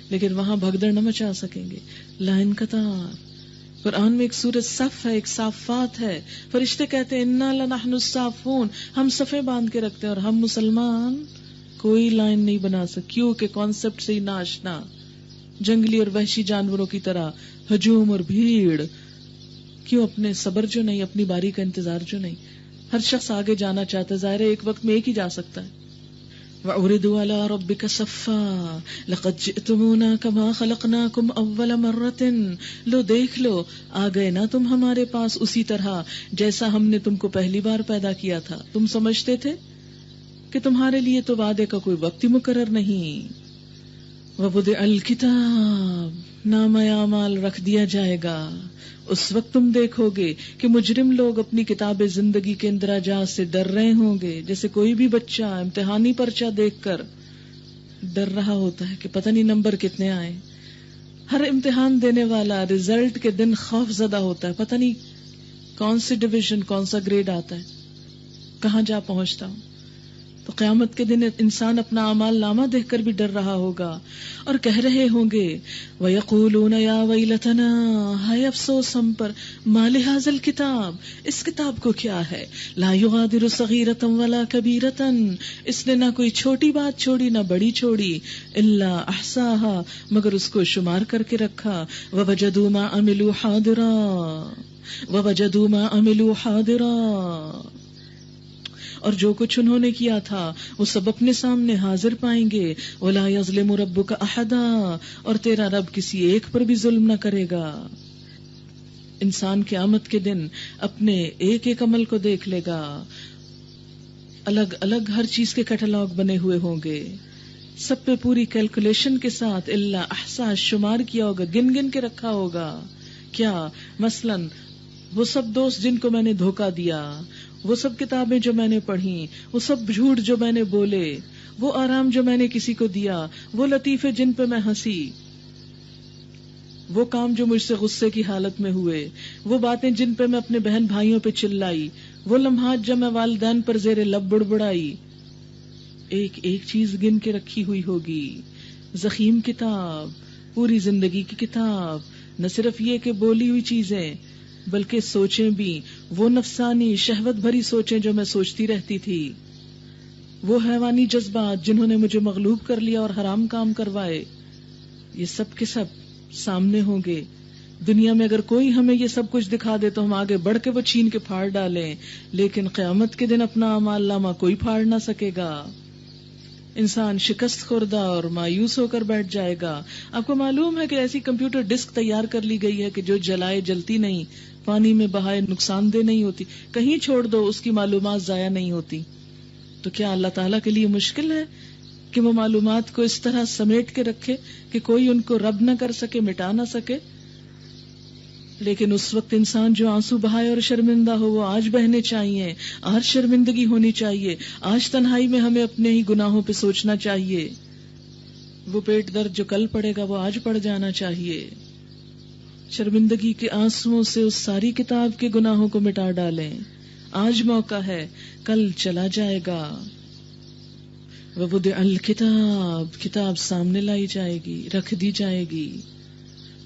لیکن وہاں بھگدڑ نہ مچا سکیں گے، لائن قطار. قرآن میں ایک سورۃ صف ہے، ایک صافات ہے. فرشتے کہتے ہیں انا لنحن الصافون، ہم صفیں باندھ کے رکھتے ہیں، اور ہم مسلمان کوئی لائن نہیں بنا سکتے. کیوں کہ کانسیپٹ سے ہی ناشنا، جنگلی اور وحشی جانوروں کی طرح ہجوم اور بھیڑ. کیوں؟ اپنے صبر جو نہیں، اپنی باری کا انتظار جو نہیں. ہر شخص آگے جانا چاہتا ہے، ظاہر ہے ایک وقت میں ایک ہی جا سکتا ہے. وَعُرِضُوا عَلَىٰ رَبِّكَ صَفًّا لَقَدْ جِئْتُمُونَا كَمَا خَلَقْنَاكُمْ أَوَّلَ مَرَّةٍ. لو دیکھ لو، آ گئے نا تم ہمارے پاس اسی طرح جیسا ہم نے تم کو پہلی بار پیدا کیا تھا. تم سمجھتے تھے کہ تمہارے لیے تو وعدے کا کوئی وقت ہی مقرر نہیں. وَوُضِعَ الْكِتَابُ، نامہ اعمال رکھ دیا جائے گا. اس وقت تم دیکھو گے کہ مجرم لوگ اپنی کتاب زندگی کے اندراجات سے ڈر رہے ہوں گے، جیسے کوئی بھی بچہ امتحانی پرچہ دیکھ کر ڈر رہا ہوتا ہے کہ پتہ نہیں نمبر کتنے آئے. ہر امتحان دینے والا رزلٹ کے دن خوف زدہ ہوتا ہے، پتہ نہیں کون سی ڈویژن، کون سا گریڈ آتا ہے، کہاں جا پہنچتا ہوں. تو قیامت کے دن انسان اپنا اعمال نامہ دیکھ کر بھی ڈر رہا ہوگا اور کہہ رہے ہوں گے وَيَقُولُونَ يَا وَيْلَتَنَا، ہائے افسوس ہم پر، مَا لِهَذَا الْكِتَابِ، اس کتاب کو کیا ہے، لَا يُغَادِرُ صَغِيرَةً وَلَا كَبِيرَةً، اس نے نہ کوئی چھوٹی بات چھوڑی نہ بڑی چھوڑی، إِلَّا أَحْصَاهَا، مگر اس کو شمار کر کے رکھا. وَوَجَدُوا مَا عَمِلُوا حَاضِرًا، وَوَجَدُوا مَا عَمِلُوا حَاضِرًا، اور جو کچھ انہوں نے کیا تھا وہ سب اپنے سامنے حاضر پائیں گے. وَلَا يَظْلِمُ رَبُّكَ أَحَدًا، اور تیرا رب کسی ایک پر بھی ظلم نہ کرے گا. انسان قیامت کے دن اپنے ایک ایک عمل کو دیکھ لے گا. الگ الگ ہر چیز کے کیٹلاگ بنے ہوئے ہوں گے، سب پہ پوری کیلکولیشن کے ساتھ الا احصا، شمار کیا ہوگا، گن گن کے رکھا ہوگا. کیا مثلاً وہ سب دوست جن کو میں نے دھوکہ دیا، وہ سب کتابیں جو میں نے پڑھی، وہ سب جھوٹ جو میں نے بولے، وہ آرام جو میں نے کسی کو دیا، وہ لطیفے جن پہ میں ہنسی، وہ کام جو مجھ سے غصے کی حالت میں ہوئے، وہ باتیں جن پہ میں اپنے بہن بھائیوں پہ چلائی، وہ لمحات جب میں والدین پر زیر لب بڑبڑائی، ایک ایک چیز گن کے رکھی ہوئی ہوگی. ضخیم کتاب، پوری زندگی کی کتاب، نہ صرف یہ کہ بولی ہوئی چیزیں بلکہ سوچیں بھی، وہ نفسانی شہوت بھری سوچیں جو میں سوچتی رہتی تھی، وہ حیوانی جذبات جنہوں نے مجھے مغلوب کر لیا اور حرام کام کروائے، یہ سب کے سب سامنے ہوں گے. دنیا میں اگر کوئی ہمیں یہ سب کچھ دکھا دے تو ہم آگے بڑھ کے وہ چھین کے پھاڑ ڈالیں، لیکن قیامت کے دن اپنا اعمال نامہ کوئی پھاڑ نہ سکے گا. انسان شکست خوردہ اور مایوس ہو کر بیٹھ جائے گا. آپ کو معلوم ہے کہ ایسی کمپیوٹر ڈسک تیار کر لی گئی ہے کہ جو جلائے جلتی نہیں، پانی میں بہائے نقصان دہ نہیں ہوتی، کہیں چھوڑ دو اس کی معلومات ضائع نہیں ہوتی. تو کیا اللہ تعالیٰ کے لیے مشکل ہے کہ وہ معلومات کو اس طرح سمیٹ کے رکھے کہ کوئی ان کو رب نہ کر سکے، مٹا نہ سکے؟ لیکن اس وقت انسان جو آنسو بہائے اور شرمندہ ہو وہ آج بہنے چاہیے، آج شرمندگی ہونی چاہیے، آج تنہائی میں ہمیں اپنے ہی گناہوں پہ سوچنا چاہیے. وہ پیٹ درد جو کل پڑے گا وہ آج پڑ جانا چاہیے. شرمندگی کے آنسوؤں سے اس ساری کتاب کے گناہوں کو مٹا ڈالیں. آج موقع ہے، کل چلا جائے گا. وَوُضِعَ الْكِتَابُ، کتاب سامنے لائی جائے گی، رکھ دی جائے گی.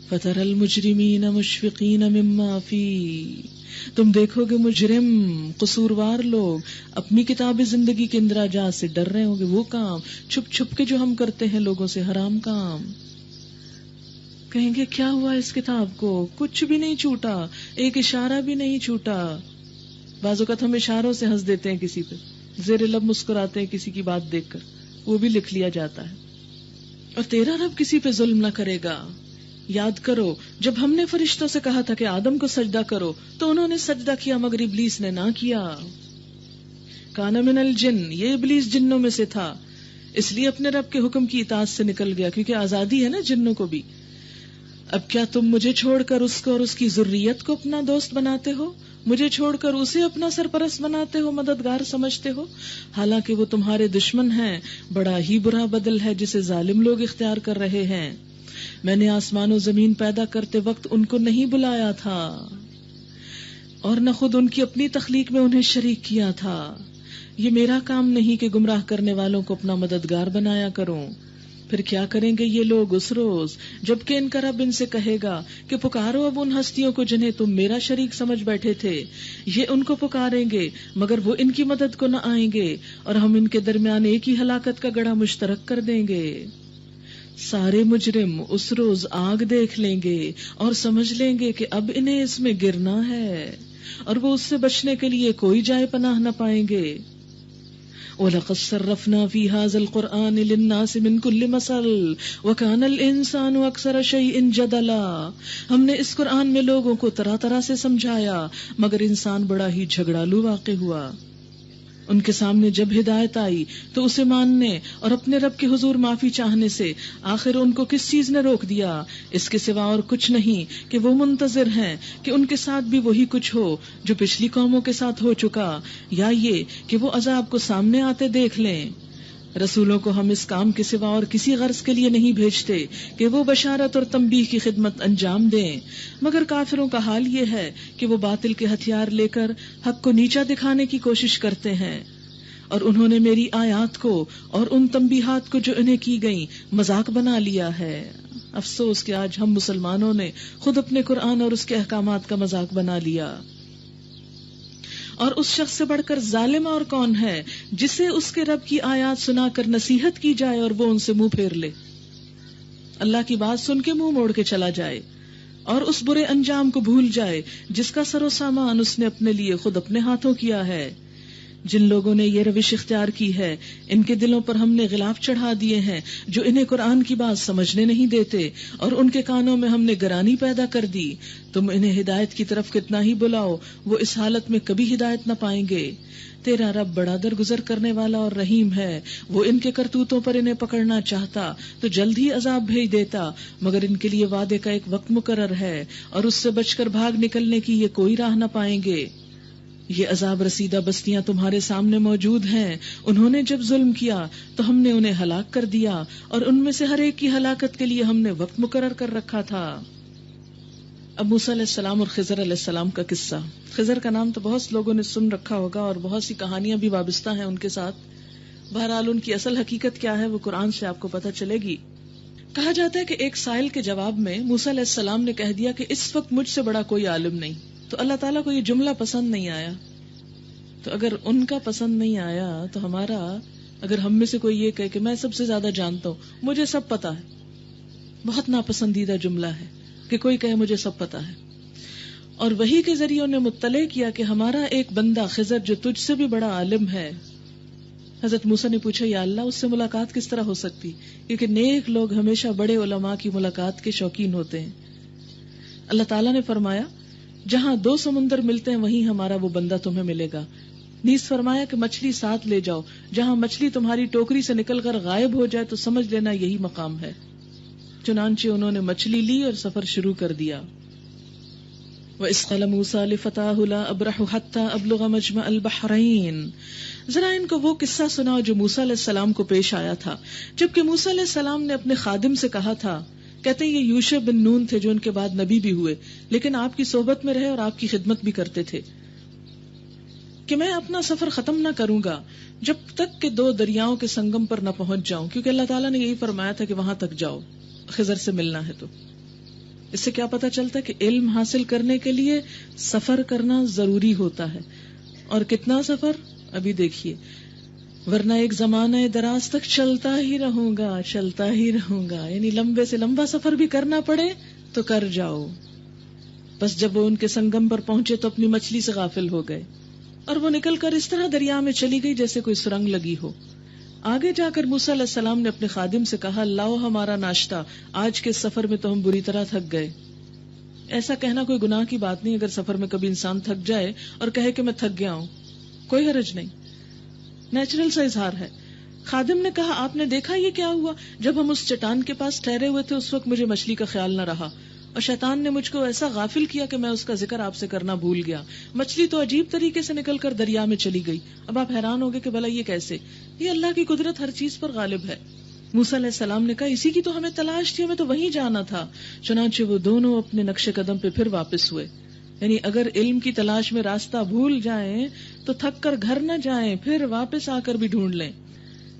فَتَرَى الْمُجْرِمِينَ مُشْفِقِينَ مِمَّا فِيهِ، تم دیکھو گے مجرم، قصوروار لوگ اپنی کتاب زندگی کے اندراجات سے ڈر رہے ہوں گے. وہ کام چھپ چھپ کے جو ہم کرتے ہیں لوگوں سے، حرام کام. کہیں گے کیا ہوا اس کتاب کو؟ کچھ بھی نہیں چھوٹا، ایک اشارہ بھی نہیں چھوٹا. بعض اوقات ہم اشاروں سے ہنس دیتے ہیں، کسی پہ زیر لب مسکراتے ہیں کسی کی بات دیکھ کر، وہ بھی لکھ لیا جاتا ہے. اور تیرا رب کسی پہ ظلم نہ کرے گا. یاد کرو جب ہم نے فرشتوں سے کہا تھا کہ آدم کو سجدہ کرو تو انہوں نے سجدہ کیا مگر ابلیس نے نہ کیا. کان من الجن، یہ ابلیس جنوں میں سے تھا، اس لیے اپنے رب کے حکم کی اطاعت سے نکل گیا، کیونکہ آزادی ہے نا جنوں کو بھی. اب کیا تم مجھے چھوڑ کر اس کو اور اس کی ذریت کو اپنا دوست بناتے ہو؟ مجھے چھوڑ کر اسے اپنا سرپرست بناتے ہو، مددگار سمجھتے ہو، حالانکہ وہ تمہارے دشمن ہیں. بڑا ہی برا بدل ہے جسے ظالم لوگ اختیار کر رہے ہیں. میں نے آسمان و زمین پیدا کرتے وقت ان کو نہیں بلایا تھا اور نہ خود ان کی اپنی تخلیق میں انہیں شریک کیا تھا. یہ میرا کام نہیں کہ گمراہ کرنے والوں کو اپنا مددگار بنایا کروں. پھر کیا کریں گے یہ لوگ اس روز جبکہ ان کا رب ان سے کہے گا کہ پکارو اب ان ہستیوں کو جنہیں تم میرا شریک سمجھ بیٹھے تھے. یہ ان کو پکاریں گے مگر وہ ان کی مدد کو نہ آئیں گے، اور ہم ان کے درمیان ایک ہی ہلاکت کا گڑھا مشترک کر دیں گے. سارے مجرم اس روز آگ دیکھ لیں گے اور سمجھ لیں گے کہ اب انہیں اس میں گرنا ہے، اور وہ اس سے بچنے کے لیے کوئی جائے پناہ نہ پائیں گے. وَلَقَدْ صَرَّفْنَا فِي هَذَا الْقُرْآنِ لِلنَّاسِ مِنْ كُلِّ مَثَلٍ وَكَانَ الْإِنسَانُ أَكْثَرَ شَيْءٍ جَدَلًا. ہم نے اس قرآن میں لوگوں کو طرح طرح سے سمجھایا مگر انسان بڑا ہی جھگڑالو واقع ہوا. ان کے سامنے جب ہدایت آئی تو اسے ماننے اور اپنے رب کے حضور معافی چاہنے سے آخر ان کو کس چیز نے روک دیا؟ اس کے سوا اور کچھ نہیں کہ وہ منتظر ہیں کہ ان کے ساتھ بھی وہی کچھ ہو جو پچھلی قوموں کے ساتھ ہو چکا، یا یہ کہ وہ عذاب کو سامنے آتے دیکھ لیں. رسولوں کو ہم اس کام کے سوا اور کسی غرض کے لیے نہیں بھیجتے کہ وہ بشارت اور تنبیہ کی خدمت انجام دیں، مگر کافروں کا حال یہ ہے کہ وہ باطل کے ہتھیار لے کر حق کو نیچا دکھانے کی کوشش کرتے ہیں، اور انہوں نے میری آیات کو اور ان تنبیہات کو جو انہیں کی گئیں مذاق بنا لیا ہے. افسوس کہ آج ہم مسلمانوں نے خود اپنے قرآن اور اس کے احکامات کا مذاق بنا لیا. اور اس شخص سے بڑھ کر ظالم اور کون ہے جسے اس کے رب کی آیات سنا کر نصیحت کی جائے اور وہ ان سے منہ پھیر لے، اللہ کی بات سن کے منہ موڑ کے چلا جائے اور اس برے انجام کو بھول جائے جس کا سر و سامان اس نے اپنے لیے خود اپنے ہاتھوں کیا ہے. جن لوگوں نے یہ روش اختیار کی ہے ان کے دلوں پر ہم نے غلاف چڑھا دیے ہیں جو انہیں قرآن کی بات سمجھنے نہیں دیتے، اور ان کے کانوں میں ہم نے گرانی پیدا کر دی. تم انہیں ہدایت کی طرف کتنا ہی بلاؤ وہ اس حالت میں کبھی ہدایت نہ پائیں گے. تیرا رب بڑا درگزر کرنے والا اور رحیم ہے، وہ ان کے کرتوتوں پر انہیں پکڑنا چاہتا تو جلد ہی عذاب بھیج دیتا، مگر ان کے لیے وعدے کا ایک وقت مقرر ہے اور اس سے بچ کر بھاگ نکلنے کی یہ کوئی راہ نہ پائیں گے. یہ عذاب رسیدہ بستیاں تمہارے سامنے موجود ہیں، انہوں نے جب ظلم کیا تو ہم نے انہیں ہلاک کر دیا، اور ان میں سے ہر ایک کی ہلاکت کے لیے ہم نے وقت مقرر کر رکھا تھا. اب موسیٰ علیہ السلام اور خضر علیہ السلام کا قصہ. خضر کا نام تو بہت لوگوں نے سن رکھا ہوگا اور بہت سی کہانیاں بھی وابستہ ہیں ان کے ساتھ. بہرحال ان کی اصل حقیقت کیا ہے وہ قرآن سے آپ کو پتہ چلے گی. کہا جاتا ہے کہ ایک سائل کے جواب میں موسیٰ علیہ السلام نے کہہ دیا کہ اس وقت مجھ سے بڑا کوئی عالم نہیں. تو اللہ تعالیٰ کو یہ جملہ پسند نہیں آیا. تو اگر ان کا پسند نہیں آیا تو ہمارا، اگر ہم میں سے کوئی یہ کہے کہ میں سب سے زیادہ جانتا ہوں، مجھے سب پتا ہے، بہت ناپسندیدہ جملہ ہے کہ کوئی کہے مجھے سب پتا ہے. اور وحی کے ذریعے انہیں مطلع کیا کہ ہمارا ایک بندہ خضر جو تجھ سے بھی بڑا عالم ہے. حضرت موسیٰ نے پوچھا یا اللہ اس سے ملاقات کس طرح ہو سکتی، کیونکہ نیک لوگ ہمیشہ بڑے علماء کی ملاقات کے شوقین ہوتے ہیں. اللہ تعالیٰ نے فرمایا جہاں دو سمندر ملتے ہیں وہیں ہمارا وہ بندہ تمہیں ملے گا. نیز فرمایا کہ مچھلی ساتھ لے جاؤ، جہاں مچھلی تمہاری ٹوکری سے نکل کر غائب ہو جائے تو سمجھ لینا یہی مقام ہے. چنانچہ انہوں نے مچھلی لی اور سفر شروع کر دیا. وَإِذْ قَالَ مُوسَىٰ لِفَتَاهُ لَا أَبْرَحُ حَتَّىٰ أَبْلُغَ مَجْمَعَ الْبَحْرَيْنِ. ذرا ان کو وہ قصہ سناؤ جو موسیٰ علیہ السلام کو پیش آیا تھا جبکہ موسیٰ علیہ السلام نے اپنے خادم سے کہا تھا. کہتے ہیں یہ یوشع بن نون تھے جو ان کے بعد نبی بھی ہوئے، لیکن آپ کی صحبت میں رہے اور آپ کی خدمت بھی کرتے تھے، کہ میں اپنا سفر ختم نہ کروں گا جب تک کہ دو دریاؤں کے سنگم پر نہ پہنچ جاؤں، کیونکہ اللہ تعالیٰ نے یہی فرمایا تھا کہ وہاں تک جاؤ خضر سے ملنا ہے. تو اس سے کیا پتہ چلتا ہے کہ علم حاصل کرنے کے لیے سفر کرنا ضروری ہوتا ہے. اور کتنا سفر ابھی دیکھیے، ورنہ ایک زمانہ دراز تک چلتا ہی رہوں گا، یعنی لمبے سے لمبا سفر بھی کرنا پڑے تو کر جاؤ. بس جب وہ ان کے سنگم پر پہنچے تو اپنی مچھلی سے غافل ہو گئے اور وہ نکل کر اس طرح دریا میں چلی گئی جیسے کوئی سرنگ لگی ہو. آگے جا کر موسیٰ علیہ السلام نے اپنے خادم سے کہا لاؤ ہمارا ناشتہ، آج کے سفر میں تو ہم بری طرح تھک گئے. ایسا کہنا کوئی گناہ کی بات نہیں، اگر سفر میں کبھی انسان تھک جائے اور کہے کہ میں تھک گیا ہوں، کوئی حرج نہیں، نیچرل سا اظہار ہے. خادم نے کہا آپ نے دیکھا یہ کیا ہوا؟ جب ہم اس چٹان کے پاس ٹھہرے ہوئے تھے اس وقت مجھے مچھلی کا خیال نہ رہا اور شیطان نے مجھ کو ایسا غافل کیا کہ میں اس کا ذکر آپ سے کرنا بھول گیا. مچھلی تو عجیب طریقے سے نکل کر دریا میں چلی گئی. اب آپ حیران ہوگے کہ بھلا یہ کیسے؟ یہ اللہ کی قدرت ہر چیز پر غالب ہے. موسیٰ علیہ السلام نے کہا اسی کی تو ہمیں تلاش تھی، ہمیں تو وہیں جانا تھا. چنانچہ وہ دونوں اپنے نقش قدم پہ پھر واپس ہوئے. یعنی اگر علم کی تلاش میں راستہ بھول جائیں تو تھک کر گھر نہ جائیں، پھر واپس آ کر بھی ڈھونڈ لیں.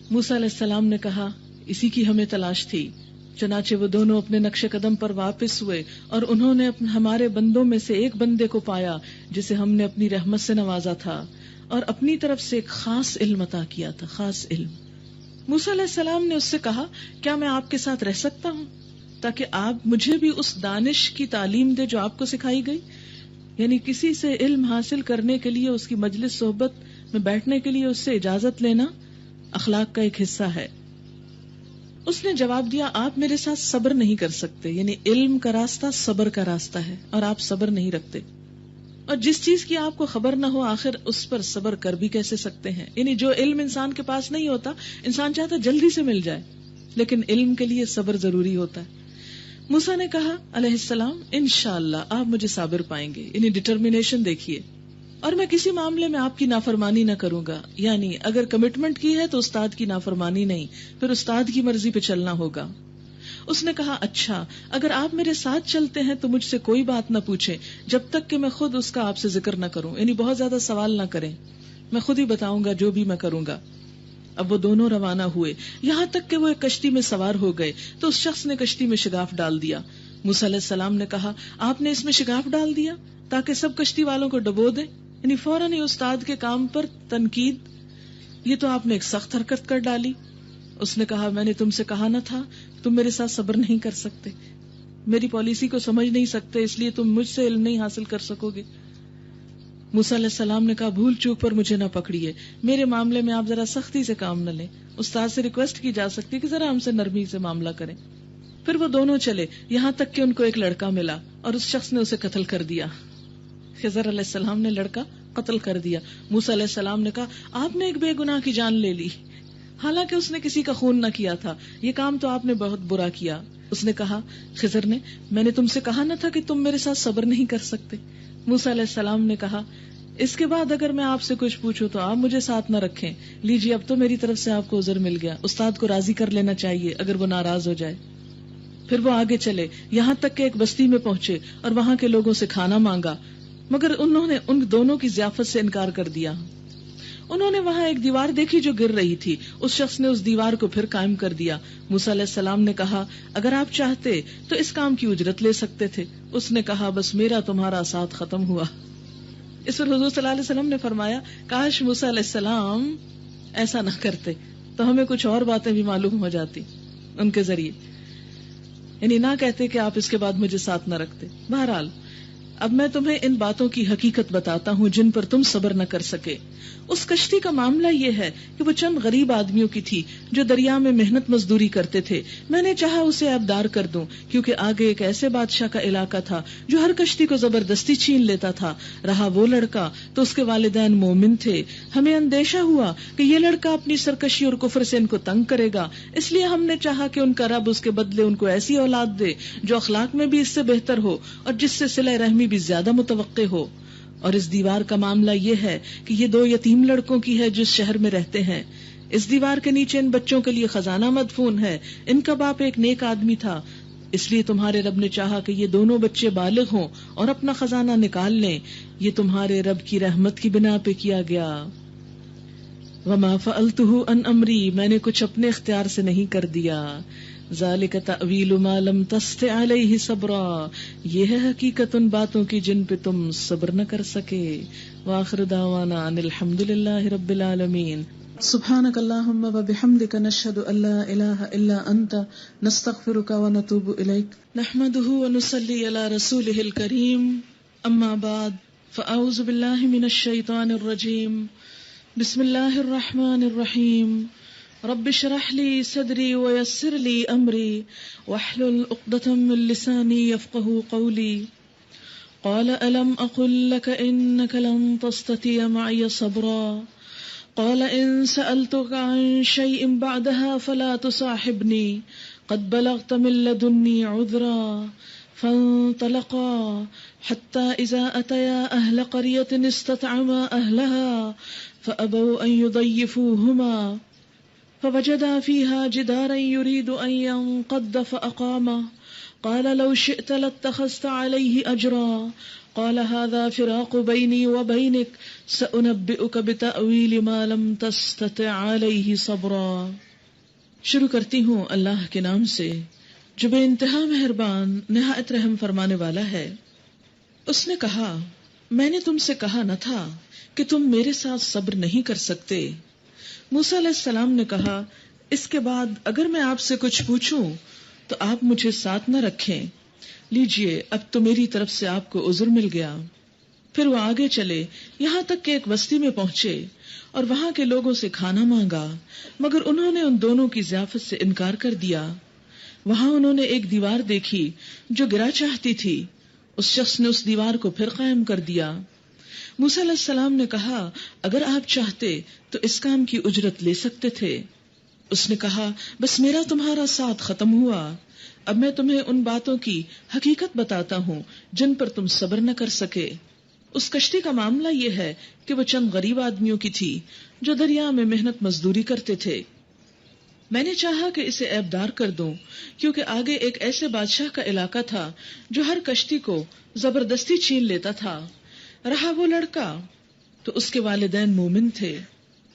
موسیٰ علیہ السلام نے کہا اسی کی ہمیں تلاش تھی. چنانچہ وہ دونوں اپنے نقش قدم پر واپس ہوئے اور انہوں نے ہمارے بندوں میں سے ایک بندے کو پایا جسے ہم نے اپنی رحمت سے نوازا تھا اور اپنی طرف سے ایک خاص علم عطا کیا تھا، خاص علم. موسیٰ علیہ السلام نے اس سے کہا کیا میں آپ کے ساتھ رہ سکتا ہوں تاکہ آپ مجھے بھی اس دانش کی تعلیم دے جو آپ کو سکھائی گئی؟ یعنی کسی سے علم حاصل کرنے کے لیے اس کی مجلس صحبت میں بیٹھنے کے لیے اس سے اجازت لینا اخلاق کا ایک حصہ ہے. اس نے جواب دیا آپ میرے ساتھ صبر نہیں کر سکتے، یعنی علم کا راستہ صبر کا راستہ ہے اور آپ صبر نہیں رکھتے، اور جس چیز کی آپ کو خبر نہ ہو آخر اس پر صبر کر بھی کیسے سکتے ہیں؟ یعنی جو علم انسان کے پاس نہیں ہوتا، انسان چاہتا جلدی سے مل جائے، لیکن علم کے لیے صبر ضروری ہوتا ہے. موسیٰ نے کہا علیہ السلام انشاءاللہ آپ مجھے صابر پائیں گے، یعنی ڈٹرمینیشن دیکھیے، اور میں کسی معاملے میں آپ کی نافرمانی نہ کروں گا. یعنی اگر کمٹمنٹ کی ہے تو استاد کی نافرمانی نہیں، پھر استاد کی مرضی پہ چلنا ہوگا. اس نے کہا اچھا اگر آپ میرے ساتھ چلتے ہیں تو مجھ سے کوئی بات نہ پوچھیں جب تک کہ میں خود اس کا آپ سے ذکر نہ کروں، یعنی بہت زیادہ سوال نہ کریں، میں خود ہی بتاؤں گا جو بھی میں کروں گا. اب وہ دونوں روانہ ہوئے یہاں تک کہ وہ ایک کشتی میں سوار ہو گئے تو اس شخص نے کشتی میں شگاف ڈال دیا. موسیٰ علیہ السلام نے کہا آپ نے اس میں شگاف ڈال دیا تاکہ سب کشتی والوں کو ڈبو دیں، یعنی فوراً ہی استاد کے کام پر تنقید، یہ تو آپ نے ایک سخت حرکت کر ڈالی. اس نے کہا میں نے تم سے کہا نہ تھا تم میرے ساتھ صبر نہیں کر سکتے، میری پالیسی کو سمجھ نہیں سکتے، اس لیے تم مجھ سے علم نہیں حاصل کر سکو گے. موسیٰ علیہ السلام نے کہا بھول چوک پر مجھے نہ پکڑیے، میرے معاملے میں آپ ذرا سختی سے کام نہ لیں، استاد سے ریکویسٹ کی جا سکتی ہے کہ ذرا ہم سے نرمی سے معاملہ کریں. پھر وہ دونوں چلے یہاں تک کہ ان کو ایک لڑکا ملا اور اس شخص نے اسے قتل کر دیا. خضر علیہ السلام نے لڑکا قتل کر دیا. موسیٰ علیہ السلام نے کہا آپ نے ایک بے گناہ کی جان لے لی، حالانکہ اس نے کسی کا خون نہ کیا تھا، یہ کام تو آپ نے بہت برا کیا. اس نے کہا خضر نے میں نے تم سے کہا نہ تھا کہ تم میرے ساتھ صبر نہیں کر سکتے. موسیٰ علیہ السلام نے کہا اس کے بعد اگر میں آپ سے کچھ پوچھوں تو آپ مجھے ساتھ نہ رکھیں. لیجیے اب تو میری طرف سے آپ کو عذر مل گیا، استاد کو راضی کر لینا چاہیے اگر وہ ناراض ہو جائے. پھر وہ آگے چلے یہاں تک کہ ایک بستی میں پہنچے اور وہاں کے لوگوں سے کھانا مانگا، مگر انہوں نے ان دونوں کی ضیافت سے انکار کر دیا۔ انہوں نے وہاں ایک دیوار دیکھی جو گر رہی تھی، اس شخص نے اس دیوار کو پھر قائم کر دیا۔ موسیٰ علیہ السلام نے کہا اگر آپ چاہتے تو اس کام کی اجرت لے سکتے تھے۔ اس نے کہا بس میرا تمہارا ساتھ ختم ہوا۔ اس پر حضور صلی اللہ علیہ وسلم نے فرمایا کاش موسیٰ علیہ السلام ایسا نہ کرتے تو ہمیں کچھ اور باتیں بھی معلوم ہو جاتی ان کے ذریعے، یعنی نہ کہتے کہ آپ اس کے بعد مجھے ساتھ نہ رکھتے۔ بہرحال اب میں تمہیں ان باتوں کی حقیقت بتاتا ہوں جن پر تم صبر نہ کر سکے۔ اس کشتی کا معاملہ یہ ہے کہ وہ چند غریب آدمیوں کی تھی جو دریا میں محنت مزدوری کرتے تھے۔ میں نے چاہا اسے عیبدار کر دوں کیونکہ آگے ایک ایسے بادشاہ کا علاقہ تھا جو ہر کشتی کو زبردستی چھین لیتا تھا۔ رہا وہ لڑکا تو اس کے والدین مومن تھے۔ ہمیں اندیشہ ہوا کہ یہ لڑکا اپنی سرکشی اور کفر سے ان کو تنگ کرے گا، اس لیے ہم نے چاہا کہ ان کا رب اس کے بدلے ان کو ایسی اولاد دے جو اخلاق میں بھی اس سے بہتر ہو اور جس سے صلہ رحمی بھی زیادہ متوقع ہو۔ اور اس دیوار کا معاملہ یہ ہے کہ یہ 2 یتیم لڑکوں کی ہے جس شہر میں رہتے ہیں۔ اس دیوار کے نیچے ان بچوں کے لیے خزانہ مدفون ہے۔ ان کا باپ ایک نیک آدمی تھا، اس لیے تمہارے رب نے چاہا کہ یہ دونوں بچے بالغ ہوں اور اپنا خزانہ نکال لیں۔ یہ تمہارے رب کی رحمت کی بنا پہ کیا گیا۔ وما فعلته عن امری، میں نے کچھ اپنے اختیار سے نہیں کر دیا۔ ذالک تأویل ما لم تستطع علیہ صبرا، یہ ہے حقیقت ان باتوں کی جن پہ تم صبر نہ کر سکے۔ وآخر دعوانا ان الحمد للہ رب العالمین۔ سبحانک اللہم وبحمدک نشہد ان لا الہ الا انت نستغفرک ونتوب الیک، نحمدہ ونصلی علی رسولہ الکریم، اما بعد فاعوذ باللہ من الشیطان الرجیم، بسم اللہ الرحمن الرحیم۔ رب اشرح لي صدري ويسر لي امري واحلل عقدة من لساني يفقهوا قولي۔ قال الم اقل لك انك لن تستطيع معي صبرا قال ان سألتك عن شيء بعدها فلا تصاحبني قد بلغت من لدني عذرا۔ فانطلقا حتى اذا اتيا اهل قرية استطعما اهلها فابوا ان يضيفوهما فوجدا فيها جدارا يريد أن ينقض فأقامه قال لو شئت لاتخذت عليه أجرا قال هذا فراق بيني وبينك سأنبئك بتأويل ما لم تستطع عليه صبرا۔ شروع کرتی ہوں اللہ کے نام سے جو بے انتہا مہربان نہایت رحم فرمانے والا ہے۔ اس نے کہا میں نے تم سے کہا نہ تھا کہ تم میرے ساتھ صبر نہیں کر سکتے۔ موسیٰ علیہ السلام نے کہا اس کے بعد اگر میں آپ سے کچھ پوچھوں تو آپ مجھے ساتھ نہ رکھیں، لیجئے اب تو میری طرف سے آپ کو عذر مل گیا۔ پھر وہ آگے چلے یہاں تک کہ ایک بستی میں پہنچے اور وہاں کے لوگوں سے کھانا مانگا، مگر انہوں نے ان دونوں کی ضیافت سے انکار کر دیا۔ وہاں انہوں نے ایک دیوار دیکھی جو گرا چاہتی تھی، اس شخص نے اس دیوار کو پھر قائم کر دیا۔ موسیٰ علیہ السلام نے کہا اگر آپ چاہتے تو اس کام کی اجرت لے سکتے تھے۔ اس نے کہا بس میرا تمہارا ساتھ ختم ہوا۔ اب میں تمہیں ان باتوں کی حقیقت بتاتا ہوں جن پر تم صبر نہ کر سکے۔ اس کشتی کا معاملہ یہ ہے کہ وہ چند غریب آدمیوں کی تھی جو دریا میں محنت مزدوری کرتے تھے۔ میں نے چاہا کہ اسے عیبدار کر دوں کیونکہ آگے ایک ایسے بادشاہ کا علاقہ تھا جو ہر کشتی کو زبردستی چھین لیتا تھا۔ رہا وہ لڑکا تو اس کے والدین مومن تھے۔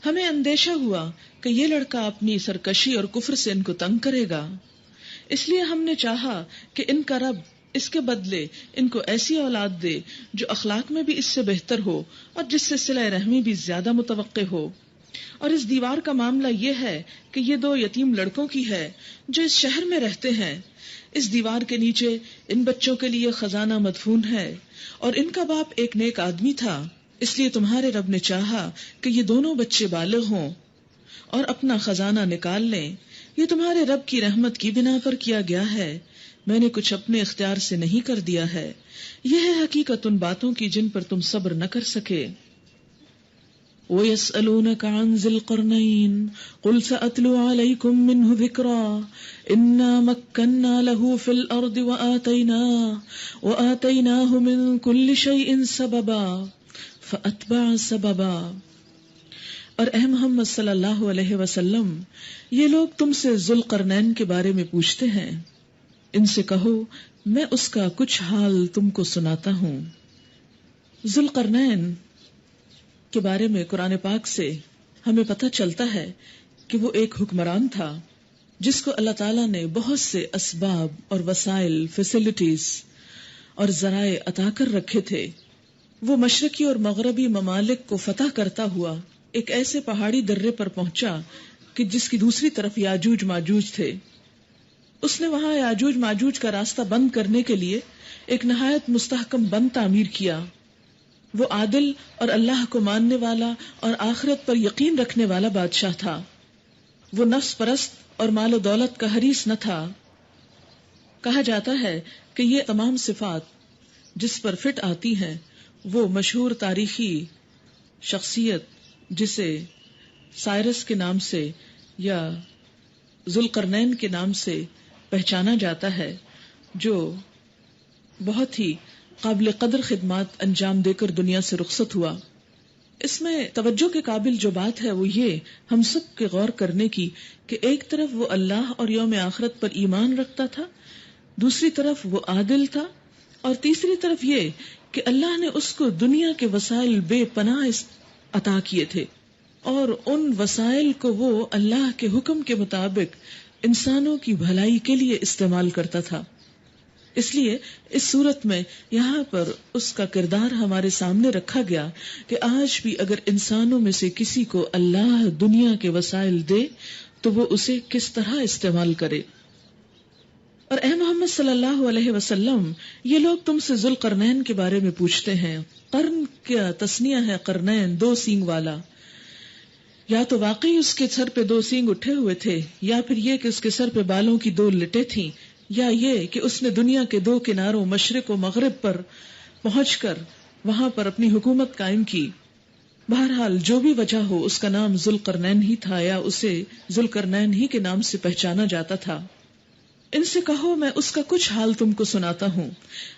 ہمیں اندیشہ ہوا کہ یہ لڑکا اپنی سرکشی اور کفر سے ان کو تنگ کرے گا، اس لیے ہم نے چاہا کہ ان کا رب اس کے بدلے ان کو ایسی اولاد دے جو اخلاق میں بھی اس سے بہتر ہو اور جس سے صلہ رحمی بھی زیادہ متوقع ہو۔ اور اس دیوار کا معاملہ یہ ہے کہ یہ 2 یتیم لڑکوں کی ہے جو اس شہر میں رہتے ہیں۔ اس دیوار کے نیچے ان بچوں کے لیے خزانہ مدفون ہے اور ان کا باپ ایک نیک آدمی تھا، اس لیے تمہارے رب نے چاہا کہ یہ دونوں بچے بالغ ہوں اور اپنا خزانہ نکال لیں۔ یہ تمہارے رب کی رحمت کی بنا پر کیا گیا ہے، میں نے کچھ اپنے اختیار سے نہیں کر دیا ہے۔ یہ ہے حقیقت ان باتوں کی جن پر تم صبر نہ کر سکے۔ وَيَسْأَلُونَكَ عَنْ ذِي الْقَرْنَيْنِ قُلْ سَأَتْلُو عَلَيْكُمْ مِنْهُ ذِكْرًا إِنَّا مَكَّنَّا لَهُ فِي الْأَرْضِ وَآتَيْنَاهُ مِنْ كُلِّ شَيْءٍ سَبَبًا فَأَتْبَعَ سَبَبًا۔ اور اے محمد صلی اللہ علیہ وسلم، یہ لوگ تم سے ذوالقرنین کے بارے میں پوچھتے ہیں، ان سے کہو میں اس کا کچھ حال تم کو سناتا ہوں۔ ذوالقرنین کے بارے میں قرآن پاک سے ہمیں پتہ چلتا ہے کہ وہ ایک حکمران تھا جس کو اللہ تعالیٰ نے بہت سے اسباب اور وسائل، فیسلٹیز اور ذرائع عطا کر رکھے تھے۔ وہ مشرقی اور مغربی ممالک کو فتح کرتا ہوا ایک ایسے پہاڑی درے پر پہنچا کہ جس کی دوسری طرف یاجوج ماجوج تھے۔ اس نے وہاں یاجوج ماجوج کا راستہ بند کرنے کے لیے ایک نہایت مستحکم بند تعمیر کیا۔ وہ عادل اور اللہ کو ماننے والا اور آخرت پر یقین رکھنے والا بادشاہ تھا۔ وہ نفس پرست اور مال و دولت کا حریص نہ تھا۔ کہا جاتا ہے کہ یہ تمام صفات جس پر فٹ آتی ہیں وہ مشہور تاریخی شخصیت جسے سائرس کے نام سے یا ذوالقرنین کے نام سے پہچانا جاتا ہے، جو بہت ہی قابل قدر خدمات انجام دے کر دنیا سے رخصت ہوا۔ اس میں توجہ کے قابل جو بات ہے وہ یہ ہم سب کے غور کرنے کی کہ ایک طرف وہ اللہ اور یوم آخرت پر ایمان رکھتا تھا، دوسری طرف وہ عادل تھا، اور تیسری طرف یہ کہ اللہ نے اس کو دنیا کے وسائل بے پناہ عطا کیے تھے، اور ان وسائل کو وہ اللہ کے حکم کے مطابق انسانوں کی بھلائی کے لیے استعمال کرتا تھا۔ اس لیے اس صورت میں یہاں پر اس کا کردار ہمارے سامنے رکھا گیا کہ آج بھی اگر انسانوں میں سے کسی کو اللہ دنیا کے وسائل دے تو وہ اسے کس طرح استعمال کرے۔ اور اے محمد صلی اللہ علیہ وسلم، یہ لوگ تم سے ذوالقرنین کے بارے میں پوچھتے ہیں۔ قرن کیا تسنیہ ہے قرنین، دو سینگ والا۔ یا تو واقعی اس کے سر پہ دو سینگ اٹھے ہوئے تھے، یا پھر یہ کہ اس کے سر پہ بالوں کی دو لٹیں تھیں، یا یہ کہ اس نے دنیا کے دو کناروں مشرق و مغرب پر پہنچ کر وہاں پر اپنی حکومت قائم کی۔ بہرحال جو بھی وجہ ہو، اس کا نام ذوالقرنین ہی تھا یا اسے ذوالقرنین ہی کے نام سے پہچانا جاتا تھا۔ ان سے کہو میں اس کا کچھ حال تم کو سناتا ہوں۔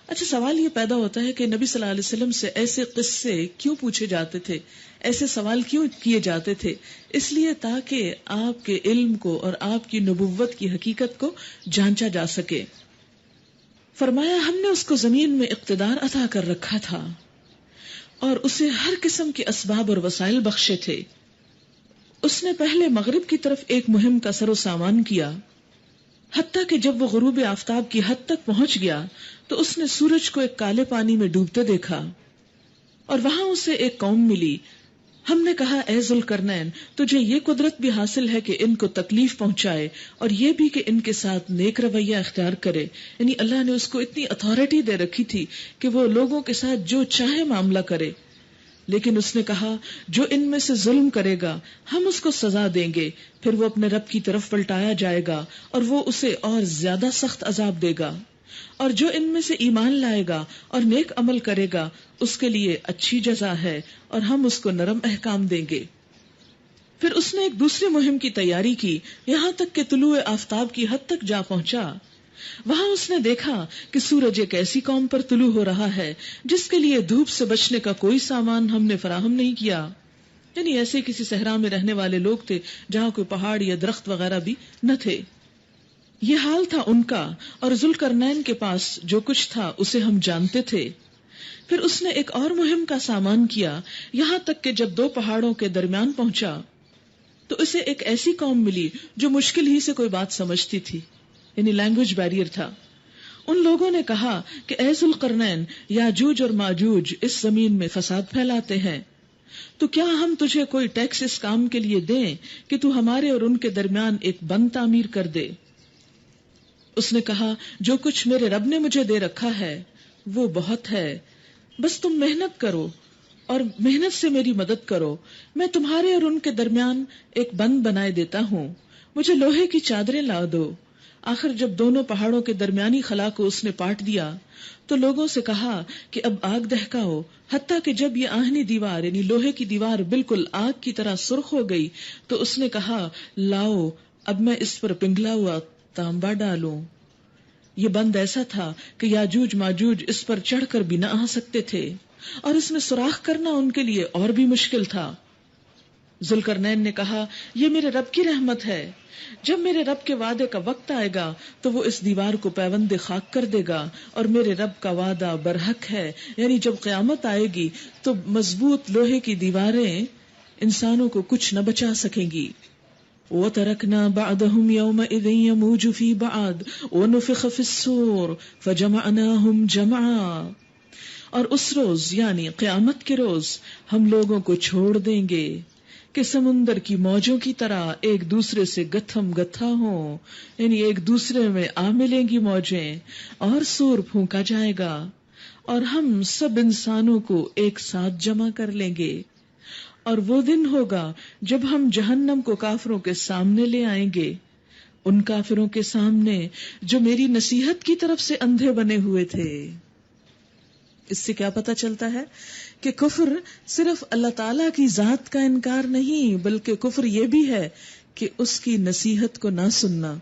اچھا، سوال یہ پیدا ہوتا ہے کہ نبی صلی اللہ علیہ وسلم سے ایسے قصے کیوں پوچھے جاتے تھے، ایسے سوال کیوں کیے جاتے تھے؟ اس لیے تاکہ آپ کے علم کو اور آپ کی نبوت کی حقیقت کو جانچا جا سکے۔ فرمایا ہم نے اس کو زمین میں اقتدار عطا کر رکھا تھا اور اسے ہر قسم کے اسباب اور وسائل بخشے تھے۔ اس نے پہلے مغرب کی طرف ایک مہم کا سر و سامان کیا، حتیٰ کہ جب وہ غروب آفتاب کی حد تک پہنچ گیا تو اس نے سورج کو ایک کالے پانی میں ڈوبتے دیکھا، اور وہاں اسے ایک قوم ملی۔ ہم نے کہا اے ذوالقرنین، تجھے یہ قدرت بھی حاصل ہے کہ ان کو تکلیف پہنچائے اور یہ بھی کہ ان کے ساتھ نیک رویہ اختیار کرے۔ یعنی اللہ نے اس کو اتنی اتھارٹی دے رکھی تھی کہ وہ لوگوں کے ساتھ جو چاہے معاملہ کرے، لیکن اس نے کہا جو ان میں سے ظلم کرے گا ہم اس کو سزا دیں گے، پھر وہ اپنے رب کی طرف پلٹایا جائے گا اور وہ اسے اور زیادہ سخت عذاب دے گا، اور جو ان میں سے ایمان لائے گا اور نیک عمل کرے گا اس کے لیے اچھی جزا ہے اور ہم اس کو نرم احکام دیں گے۔ پھر اس نے ایک دوسری مہم کی تیاری کی، یہاں تک کہ طلوع آفتاب کی حد تک جا پہنچا۔ وہاں اس نے دیکھا کہ سورج ایک ایسی قوم پر طلوع ہو رہا ہے جس کے لیے دھوپ سے بچنے کا کوئی سامان ہم نے فراہم نہیں کیا۔ یعنی ایسے کسی صحرا میں رہنے والے لوگ تھے جہاں کوئی پہاڑ یا درخت وغیرہ بھی نہ تھے۔ یہ حال تھا ان کا، اور ذوالقرنین کے پاس جو کچھ تھا اسے ہم جانتے تھے۔ پھر اس نے ایک اور مہم کا سامان کیا، یہاں تک کہ جب دو پہاڑوں کے درمیان پہنچا تو اسے ایک ایسی قوم ملی جو مشکل ہی سے کوئی بات سمجھتی تھی، یعنی لینگویج بیریئر تھا۔ ان لوگوں نے کہا کہ اے ذوالقرنین، یاجوج اور ماجوج اس زمین میں فساد پھیلاتے ہیں، تو کیا ہم تجھے کوئی ٹیکس اس کام کے لیے دیں کہ تو ہمارے اور ان کے درمیان ایک بند تعمیر کر دے؟ اس نے کہا جو کچھ میرے رب نے مجھے دے رکھا ہے وہ بہت ہے، بس تم محنت کرو اور محنت سے میری مدد کرو، میں تمہارے اور ان کے درمیان ایک بند بنائے دیتا ہوں، مجھے لوہے کی چادریں لا دو۔ آخر جب دونوں پہاڑوں کے درمیانی خلا کو اس نے پاٹ دیا تو لوگوں سے کہا کہ اب آگ دہکاؤ، حتیٰ کہ جب یہ آہنی دیوار یعنی لوہے کی دیوار بالکل آگ کی طرح سرخ ہو گئی تو اس نے کہا لاؤ اب میں اس پر پنگھلا ہوا تانبا ڈالوں۔ یہ بند ایسا تھا کہ یاجوج ماجوج اس پر چڑھ کر بھی نہ آ سکتے تھے، اور اس میں سوراخ کرنا ان کے لیے اور بھی مشکل تھا۔ ذوالقرنین نے کہا یہ میرے رب کی رحمت ہے، جب میرے رب کے وعدے کا وقت آئے گا تو وہ اس دیوار کو پیوند خاک کر دے گا، اور میرے رب کا وعدہ برحق ہے، یعنی جب قیامت آئے گی تو مضبوط لوہے کی دیواریں انسانوں کو کچھ نہ بچا سکیں گی۔ وَتَرَكْنَا بَعْدَهُمْ يَوْمَئِذٍ يَمُوجُ فِي بَعْضٍ وَنُفِخَ فِي الصُّورِ فَجَمَعْنَاهُمْ جَمْعًا، اور اس روز یعنی قیامت کے روز ہم لوگوں کو چھوڑ دیں گے کہ سمندر کی موجوں کی طرح ایک دوسرے سے گتھم گتھا ہوں، یعنی ایک دوسرے میں آ ملیں گی موجیں، اور سور پھونکا جائے گا اور ہم سب انسانوں کو ایک ساتھ جمع کر لیں گے۔ اور وہ دن ہوگا جب ہم جہنم کو کافروں کے سامنے لے آئیں گے، ان کافروں کے سامنے جو میری نصیحت کی طرف سے اندھے بنے ہوئے تھے۔ اس سے کیا پتہ چلتا ہے کہ کفر صرف اللہ تعالیٰ کی ذات کا انکار نہیں، بلکہ کفر یہ بھی ہے کہ اس کی نصیحت کو نہ سننا،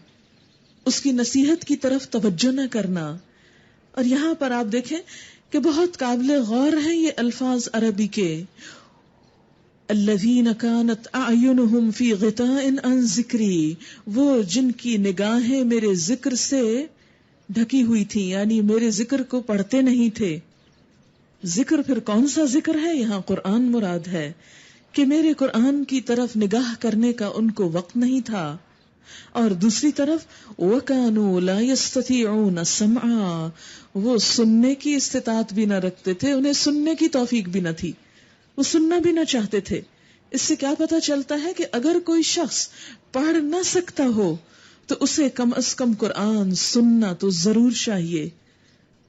اس کی نصیحت کی طرف توجہ نہ کرنا۔ اور یہاں پر آپ دیکھیں کہ بہت قابل غور ہیں یہ الفاظ عربی کے، الذین کانت اعینہم فی غطاء عن ذکری، وہ جن کی نگاہیں میرے ذکر سے ڈھکی ہوئی تھی، یعنی میرے ذکر کو پڑھتے نہیں تھے۔ ذکر پھر کون سا ذکر ہے؟ یہاں قرآن مراد ہے کہ میرے قرآن کی طرف نگاہ کرنے کا ان کو وقت نہیں تھا، اور دوسری طرف وَكَانُوا لَا يَسْتَطِيعُونَ سَمْعًا، وہ سننے کی استطاعت بھی نہ رکھتے تھے، انہیں سننے کی توفیق بھی نہ تھی، وہ سننا بھی نہ چاہتے تھے۔ اس سے کیا پتہ چلتا ہے کہ اگر کوئی شخص پڑھ نہ سکتا ہو تو اسے کم از کم قرآن سننا تو ضرور چاہیے،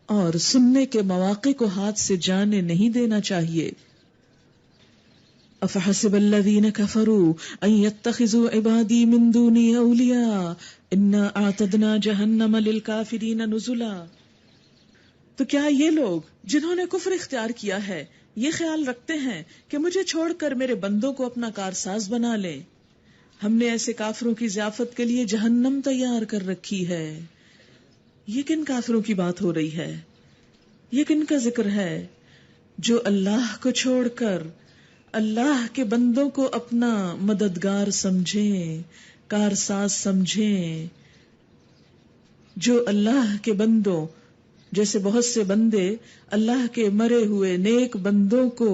اور سننے کے مواقع کو ہاتھ سے جانے نہیں دینا چاہیے۔ افحسب الذین کفروا ان یتخذوا عبادی من دونی اولیاء انا اعتدنا جہنم للکافرین نزلا، تو کیا یہ لوگ جنہوں نے کفر اختیار کیا ہے یہ خیال رکھتے ہیں کہ مجھے چھوڑ کر میرے بندوں کو اپنا کارساز بنا لیں؟ ہم نے ایسے کافروں کی ضیافت کے لیے جہنم تیار کر رکھی ہے۔ یہ کن کافروں کی بات ہو رہی ہے؟ یہ کن کا ذکر ہے جو اللہ کو چھوڑ کر اللہ کے بندوں کو اپنا مددگار سمجھیں، کارساز سمجھیں، جو اللہ کے بندوں جیسے بہت سے بندے اللہ کے مرے ہوئے نیک بندوں کو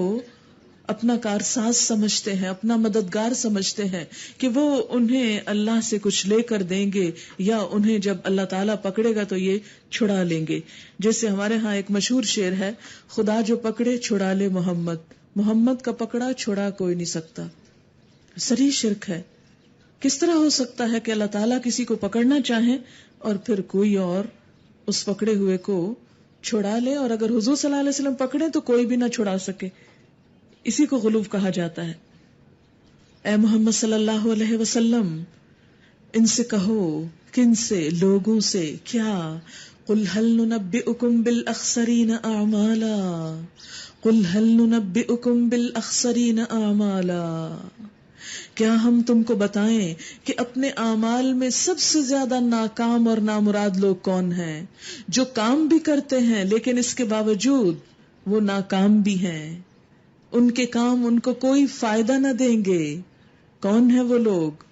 اپنا کارساز سمجھتے ہیں، اپنا مددگار سمجھتے ہیں کہ وہ انہیں اللہ سے کچھ لے کر دیں گے، یا انہیں جب اللہ تعالیٰ پکڑے گا تو یہ چھڑا لیں گے۔ جیسے ہمارے ہاں ایک مشہور شعر ہے، خدا جو پکڑے چھڑا لے محمد، محمد کا پکڑا چھڑا کوئی نہیں سکتا۔ صریح شرک ہے۔ کس طرح ہو سکتا ہے کہ اللہ تعالیٰ کسی کو پکڑنا چاہیں اور پھر کوئی اور اس پکڑے ہوئے کو چھڑا لے، اور اگر حضور صلی اللہ علیہ وسلم پکڑے تو کوئی بھی نہ چھڑا سکے؟ اسی کو غلو کہا جاتا ہے۔ اے محمد صلی اللہ علیہ وسلم، ان سے کہو، کن سے؟ لوگوں سے۔ کیا؟ قل هل ننبئكم بالاخسرین اعمالا، قل هل ننبئكم بالاخسرین اعمالا، کیا ہم تم کو بتائیں کہ اپنے اعمال میں سب سے زیادہ ناکام اور نامراد لوگ کون ہیں؟ جو کام بھی کرتے ہیں لیکن اس کے باوجود وہ ناکام بھی ہیں، ان کے کام ان کو کوئی فائدہ نہ دیں گے۔ کون ہیں وہ لوگ؟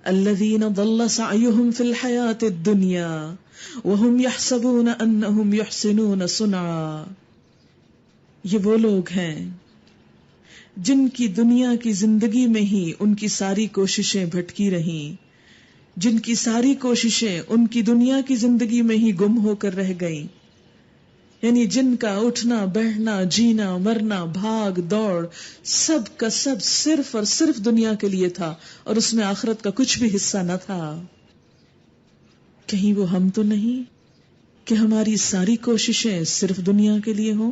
الذین ضل سعیہم فی الحیاۃ الدنیا وہم یحسبون انہم یحسنون صنعا، یہ وہ لوگ ہیں جن کی دنیا کی زندگی میں ہی ان کی ساری کوششیں بھٹکی رہیں، جن کی ساری کوششیں ان کی دنیا کی زندگی میں ہی گم ہو کر رہ گئیں، یعنی جن کا اٹھنا بیٹھنا جینا مرنا بھاگ دوڑ سب کا سب صرف اور صرف دنیا کے لیے تھا، اور اس میں آخرت کا کچھ بھی حصہ نہ تھا۔ کہیں وہ ہم تو نہیں کہ ہماری ساری کوششیں صرف دنیا کے لیے ہوں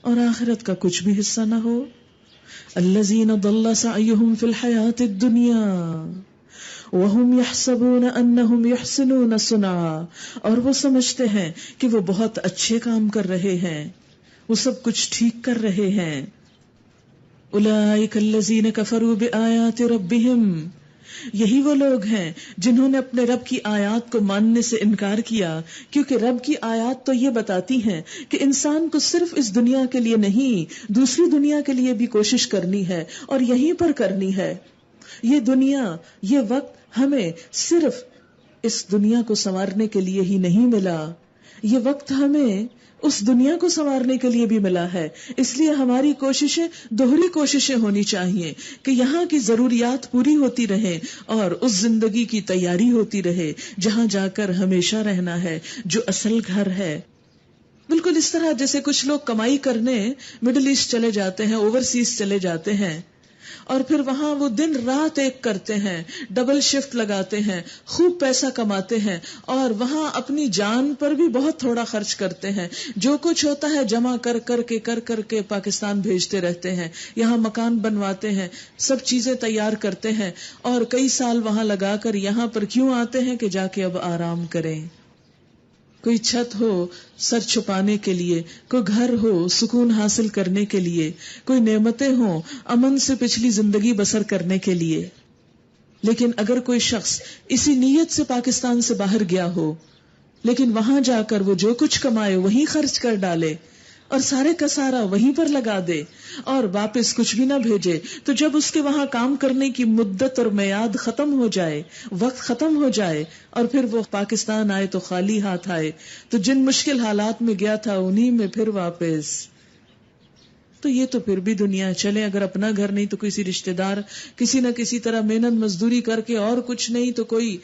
اور آخرت کا کچھ بھی حصہ نہ ہو؟ الذین ضل سعیہم فی الحیاۃ الدنیا وہم یحسبون انہم یحسنون صنعا، اور وہ سمجھتے ہیں کہ وہ بہت اچھے کام کر رہے ہیں، وہ سب کچھ ٹھیک کر رہے ہیں۔ اولئک الذین کفروا بآیات ربہم، یہی وہ لوگ ہیں جنہوں نے اپنے رب کی آیات کو ماننے سے انکار کیا، کیونکہ رب کی آیات تو یہ بتاتی ہیں کہ انسان کو صرف اس دنیا کے لیے نہیں، دوسری دنیا کے لیے بھی کوشش کرنی ہے، اور یہیں پر کرنی ہے۔ یہ دنیا، یہ وقت ہمیں صرف اس دنیا کو سنوارنے کے لیے ہی نہیں ملا، یہ وقت ہمیں اس دنیا کو سنوارنے کے لیے بھی ملا ہے۔ اس لیے ہماری کوششیں دوہری کوششیں ہونی چاہیے کہ یہاں کی ضروریات پوری ہوتی رہیں اور اس زندگی کی تیاری ہوتی رہے جہاں جا کر ہمیشہ رہنا ہے، جو اصل گھر ہے۔ بالکل اس طرح جیسے کچھ لوگ کمائی کرنے مڈل ایسٹ چلے جاتے ہیں، اوورسیز چلے جاتے ہیں، اور پھر وہاں وہ دن رات ایک کرتے ہیں، ڈبل شفٹ لگاتے ہیں، خوب پیسہ کماتے ہیں، اور وہاں اپنی جان پر بھی بہت تھوڑا خرچ کرتے ہیں، جو کچھ ہوتا ہے جمع کر کے پاکستان بھیجتے رہتے ہیں، یہاں مکان بنواتے ہیں، سب چیزیں تیار کرتے ہیں، اور کئی سال وہاں لگا کر یہاں پر کیوں آتے ہیں کہ جا کے اب آرام کریں۔ کوئی چھت ہو سر چھپانے کے لیے، کوئی گھر ہو سکون حاصل کرنے کے لیے، کوئی نعمتیں ہوں امن سے پچھلی زندگی بسر کرنے کے لیے۔ لیکن اگر کوئی شخص اسی نیت سے پاکستان سے باہر گیا ہو، لیکن وہاں جا کر وہ جو کچھ کمائے وہیں خرچ کر ڈالے اور سارے کا سارا وہیں پر لگا دے اور واپس کچھ بھی نہ بھیجے، تو جب اس کے وہاں کام کرنے کی مدت اور میعاد ختم ہو جائے، وقت ختم ہو جائے، اور پھر وہ پاکستان آئے تو خالی ہاتھ آئے، تو جن مشکل حالات میں گیا تھا انہی میں پھر واپس۔ تو یہ تو پھر بھی دنیا چلے، اگر اپنا گھر نہیں تو کسی رشتہ دار کسی نہ کسی طرح محنت مزدوری کر کے، اور کچھ نہیں تو کوئی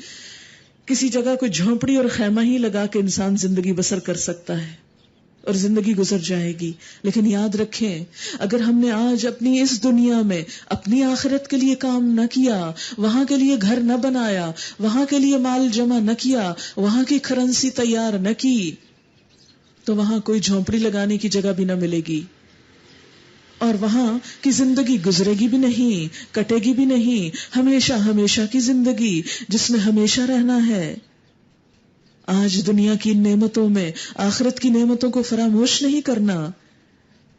کسی جگہ کوئی جھونپڑی اور خیمہ ہی لگا کے انسان زندگی بسر کر سکتا ہے اور زندگی گزر جائے گی۔ لیکن یاد رکھیں، اگر ہم نے آج اپنی اس دنیا میں اپنی آخرت کے لیے کام نہ کیا، وہاں کے لیے گھر نہ بنایا، وہاں کے لیے مال جمع نہ کیا، وہاں کی کرنسی تیار نہ کی، تو وہاں کوئی جھونپڑی لگانے کی جگہ بھی نہ ملے گی، اور وہاں کی زندگی گزرے گی بھی نہیں، کٹے گی بھی نہیں، ہمیشہ ہمیشہ کی زندگی جس میں ہمیشہ رہنا ہے۔ آج دنیا کی نعمتوں میں آخرت کی نعمتوں کو فراموش نہیں کرنا،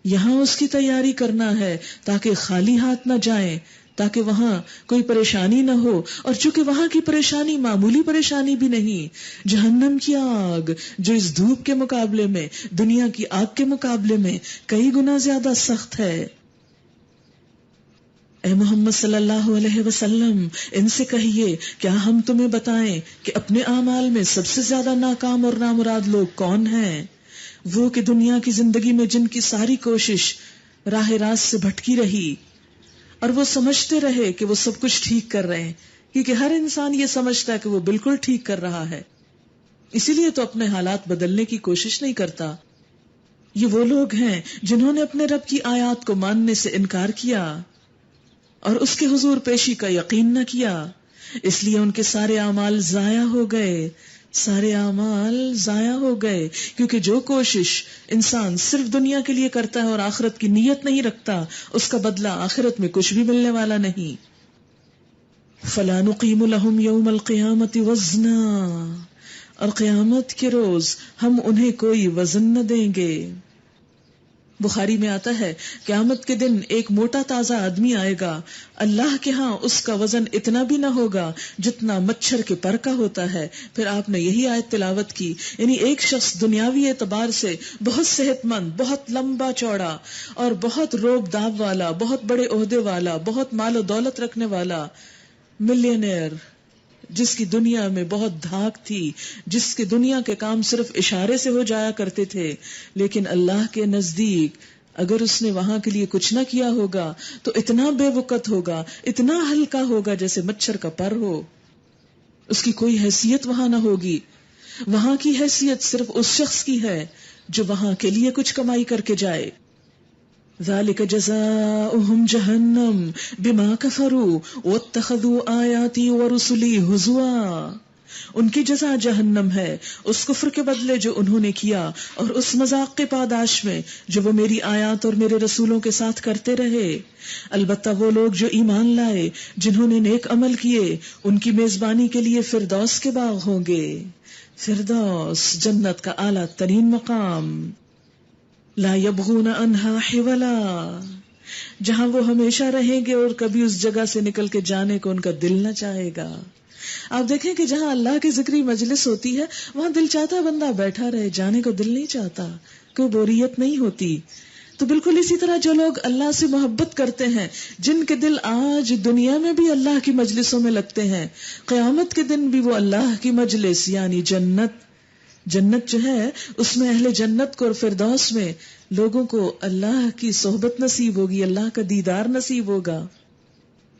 یہاں اس کی تیاری کرنا ہے تاکہ خالی ہاتھ نہ جائیں، تاکہ وہاں کوئی پریشانی نہ ہو، اور چونکہ وہاں کی پریشانی معمولی پریشانی بھی نہیں، جہنم کی آگ جو اس دھوپ کے مقابلے میں، دنیا کی آگ کے مقابلے میں کئی گنا زیادہ سخت ہے۔ اے محمد صلی اللہ علیہ وسلم، ان سے کہیے کیا ہم تمہیں بتائیں کہ اپنے اعمال میں سب سے زیادہ ناکام اور نامراد لوگ کون ہیں؟ وہ کہ دنیا کی زندگی میں جن کی ساری کوشش راہ راست سے بھٹکی رہی، اور وہ سمجھتے رہے کہ وہ سب کچھ ٹھیک کر رہے ہیں، کیونکہ ہر انسان یہ سمجھتا ہے کہ وہ بالکل ٹھیک کر رہا ہے، اسی لیے تو اپنے حالات بدلنے کی کوشش نہیں کرتا۔ یہ وہ لوگ ہیں جنہوں نے اپنے رب کی آیات کو ماننے سے انکار کیا اور اس کے حضور پیشی کا یقین نہ کیا، اس لیے ان کے سارے اعمال ضائع ہو گئے، سارے اعمال ضائع ہو گئے، کیونکہ جو کوشش انسان صرف دنیا کے لیے کرتا ہے اور آخرت کی نیت نہیں رکھتا، اس کا بدلہ آخرت میں کچھ بھی ملنے والا نہیں۔ فَلَا نُقِيمُ لَهُمْ يَوْمَ الْقِيَامَةِ وَزْنًا، اور قیامت کے روز ہم انہیں کوئی وزن نہ دیں گے۔ بخاری میں آتا ہے قیامت کے دن ایک موٹا تازہ آدمی آئے گا، اللہ کے ہاں اس کا وزن اتنا بھی نہ ہوگا جتنا مچھر کے پر کا ہوتا ہے۔ پھر آپ نے یہی آیت تلاوت کی، یعنی ایک شخص دنیاوی اعتبار سے بہت صحت مند، بہت لمبا چوڑا اور بہت روب داب والا، بہت بڑے عہدے والا، بہت مال و دولت رکھنے والا، ملینئر، جس کی دنیا میں بہت دھاک تھی، جس کے دنیا کے کام صرف اشارے سے ہو جایا کرتے تھے، لیکن اللہ کے نزدیک اگر اس نے وہاں کے لیے کچھ نہ کیا ہوگا تو اتنا بے وقت ہوگا، اتنا ہلکا ہوگا جیسے مچھر کا پر ہو، اس کی کوئی حیثیت وہاں نہ ہوگی۔ وہاں کی حیثیت صرف اس شخص کی ہے جو وہاں کے لیے کچھ کمائی کر کے جائے۔ ذَلِكَ جَزَاؤُهُمْ جَهَنَّمُ بِمَا كَفَرُوا وَاتَّخَذُوا آيَاتِي وَرُسُلِي هُزُوًا، ان کی جزا جہنم ہے اس کفر کے بدلے جو انہوں نے کیا اور اس مذاق کے پاداش میں جو وہ میری آیات اور میرے رسولوں کے ساتھ کرتے رہے۔ البتہ وہ لوگ جو ایمان لائے، جنہوں نے نیک عمل کیے، ان کی میزبانی کے لیے فردوس کے باغ ہوں گے۔ فردوس جنت کا اعلیٰ ترین مقام، لا یبغون عنہا حولا، جہاں وہ ہمیشہ رہیں گے اور کبھی اس جگہ سے نکل کے جانے کو ان کا دل نہ چاہے گا. آپ دیکھیں کہ جہاں اللہ کی ذکری مجلس ہوتی ہے وہاں دل چاہتا ہے بندہ بیٹھا رہے, جانے کو دل نہیں چاہتا, کوئی بوریت نہیں ہوتی. تو بالکل اسی طرح جو لوگ اللہ سے محبت کرتے ہیں, جن کے دل آج دنیا میں بھی اللہ کی مجلسوں میں لگتے ہیں, قیامت کے دن بھی وہ اللہ کی مجلس یعنی جنت جو ہے اس میں اہل جنت کو اور فردوس میں لوگوں کو اللہ کی صحبت نصیب ہوگی, اللہ کا دیدار نصیب ہوگا.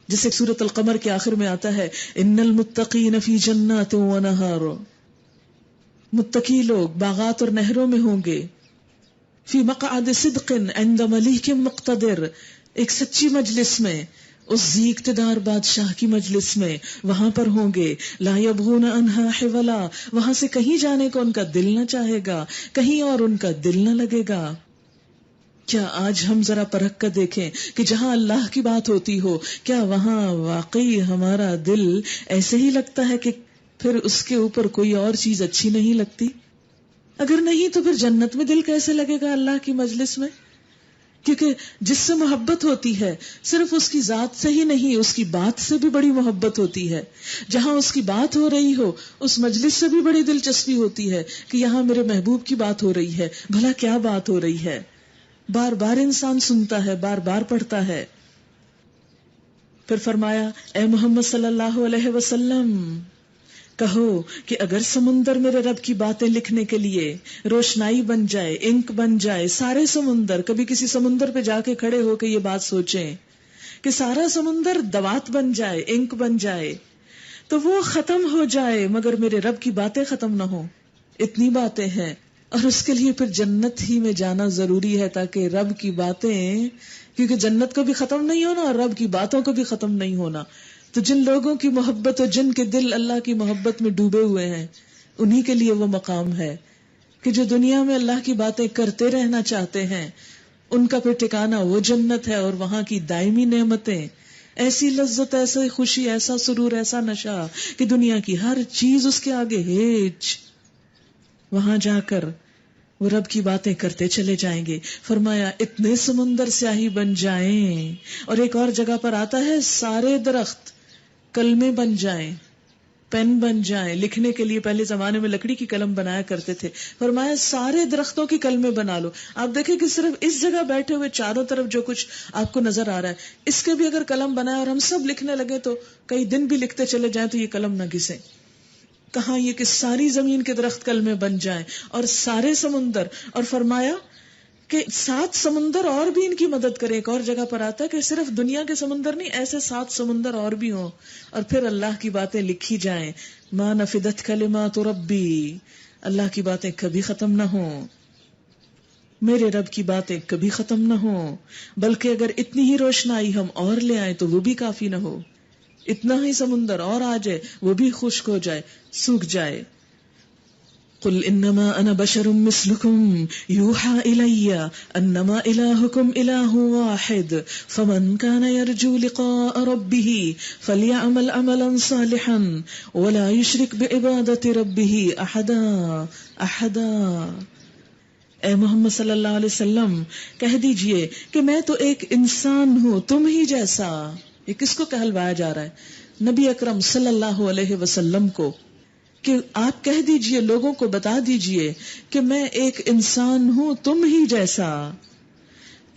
جسے سورۃ القمر کے آخر میں آتا ہے ان المتقین فی جنات و نہار, متقی لوگ باغات اور نہروں میں ہوں گے, فی مقعد صدق عند ملیک مقتدر, ایک سچی مجلس میں, اس ذی اقتدار بادشاہ کی مجلس میں وہاں پر ہوں گے. لا یبغون عنہا حولا, وہاں سے کہیں جانے کو ان کا دل نہ چاہے گا, کہیں اور ان کا دل نہ لگے گا. کیا آج ہم ذرا پرکھ کر دیکھیں کہ جہاں اللہ کی بات ہوتی ہو کیا وہاں واقعی ہمارا دل ایسے ہی لگتا ہے کہ پھر اس کے اوپر کوئی اور چیز اچھی نہیں لگتی؟ اگر نہیں تو پھر جنت میں دل کیسے لگے گا اللہ کی مجلس میں؟ کیونکہ جس سے محبت ہوتی ہے صرف اس کی ذات سے ہی نہیں, اس کی بات سے بھی بڑی محبت ہوتی ہے. جہاں اس کی بات ہو رہی ہو اس مجلس سے بھی بڑی دلچسپی ہوتی ہے کہ یہاں میرے محبوب کی بات ہو رہی ہے, بھلا کیا بات ہو رہی ہے. بار بار انسان سنتا ہے, بار بار پڑھتا ہے. پھر فرمایا اے محمد صلی اللہ علیہ وسلم کہو کہ اگر سمندر میرے رب کی باتیں لکھنے کے لیے روشنائی بن جائے, انک بن جائے, سارے سمندر, کبھی کسی سمندر پہ جا کے کھڑے ہو کے یہ بات سوچیں کہ سارا سمندر دوات بن جائے, انک بن جائے, تو وہ ختم ہو جائے مگر میرے رب کی باتیں ختم نہ ہو. اتنی باتیں ہیں, اور اس کے لیے پھر جنت ہی میں جانا ضروری ہے تاکہ رب کی باتیں, کیونکہ جنت کو بھی ختم نہیں ہونا اور رب کی باتوں کو بھی ختم نہیں ہونا. تو جن لوگوں کی محبت اور جن کے دل اللہ کی محبت میں ڈوبے ہوئے ہیں انہی کے لیے وہ مقام ہے کہ جو دنیا میں اللہ کی باتیں کرتے رہنا چاہتے ہیں ان کا پھر ٹھکانہ وہ جنت ہے, اور وہاں کی دائمی نعمتیں, ایسی لذت, ایسی خوشی, ایسا سرور, ایسا نشہ کہ دنیا کی ہر چیز اس کے آگے ہیچ. وہاں جا کر وہ رب کی باتیں کرتے چلے جائیں گے. فرمایا اتنے سمندر سیاہی بن جائیں, اور ایک اور جگہ پر آتا ہے سارے درخت کلمے بن جائیں, پین بن جائیں. لکھنے کے لیے پہلے زمانے میں لکڑی کی قلم بنایا کرتے تھے, فرمایا سارے درختوں کی کلمے بنا لو. آپ دیکھیں کہ صرف اس جگہ بیٹھے ہوئے چاروں طرف جو کچھ آپ کو نظر آ رہا ہے اس کے بھی اگر قلم بنائے اور ہم سب لکھنے لگے تو کئی دن بھی لکھتے چلے جائیں تو یہ قلم نہ گھسے. کہاں یہ کہ ساری زمین کے درخت کلمے بن جائیں اور سارے سمندر. اور فرمایا کہ 7 سمندر اور بھی ان کی مدد کرے. ایک اور جگہ پر آتا ہے کہ صرف دنیا کے سمندر نہیں, ایسے 7 سمندر اور بھی ہوں اور پھر اللہ کی باتیں لکھی جائیں. ما نفدت کلمات ربی, اللہ کی باتیں کبھی ختم نہ ہوں, میرے رب کی باتیں کبھی ختم نہ ہوں, بلکہ اگر اتنی ہی روشنائی ہم اور لے آئیں تو وہ بھی کافی نہ ہو. اتنا ہی سمندر اور آ جائے وہ بھی خشک ہو جائے, سوکھ جائے. قل انما انا بشر مثلكم يوحى الي انما الهكم اله واحد فمن كان يرجو لقاء ربه فليعمل عملا صالحا ولا يشرك بعبادة ربه احدا. اے محمد صلی اللہ علیہ وسلم کہہ دیجئے کہ میں تو ایک انسان ہوں تم ہی جیسا. یہ کس کو کہلوایا جا رہا ہے؟ نبی اکرم صلی اللہ علیہ وسلم کو, کہ آپ کہہ دیجئے, لوگوں کو بتا دیجئے کہ میں ایک انسان ہوں تم ہی جیسا.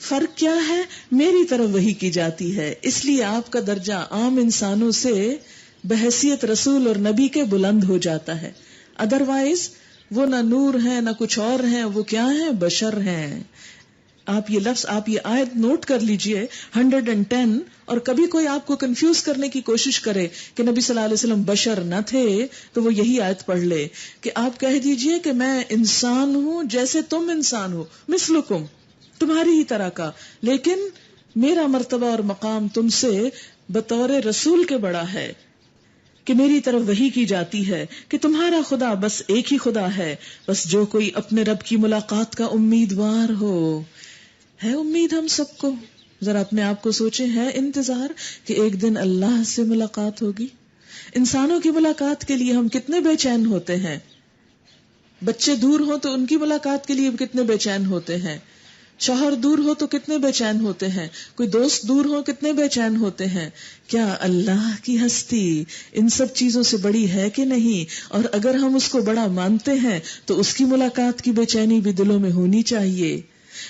فرق کیا ہے؟ میری طرف وحی کی جاتی ہے, اس لیے آپ کا درجہ عام انسانوں سے بحیثیت رسول اور نبی کے بلند ہو جاتا ہے. ادروائز وہ نہ نور ہیں نہ کچھ اور ہیں, وہ کیا ہیں؟ بشر ہیں. آپ یہ لفظ, آپ یہ آیت نوٹ کر لیجئے 110, اور کبھی کوئی آپ کو کنفیوز کرنے کی کوشش کرے کہ نبی صلی اللہ علیہ وسلم بشر نہ تھے تو وہ یہی آیت پڑھ لے کہ آپ کہہ دیجئے کہ میں انسان ہوں جیسے تم انسان ہو, مثلکم, تمہاری ہی طرح کا, لیکن میرا مرتبہ اور مقام تم سے بطور رسول کے بڑا ہے کہ میری طرف وحی کی جاتی ہے کہ تمہارا خدا بس ایک ہی خدا ہے. بس جو کوئی اپنے رب کی ملاقات کا امیدوار ہو, ہے امید ہم سب کو, ذرا اپنے آپ کو سوچیں, ہے انتظار کہ ایک دن اللہ سے ملاقات ہوگی. انسانوں کی ملاقات کے لیے ہم کتنے بے چین ہوتے ہیں, بچے دور ہوں تو ان کی ملاقات کے لیے کتنے بے چین ہوتے ہیں, شوہر دور ہو تو کتنے بے چین ہوتے ہیں، کوئی دوست دور ہو کتنے بے چین ہوتے ہیں. کیا اللہ کی ہستی ان سب چیزوں سے بڑی ہے کہ نہیں؟ اور اگر ہم اس کو بڑا مانتے ہیں تو اس کی ملاقات کی بے چینی بھی دلوں میں ہونی چاہیے.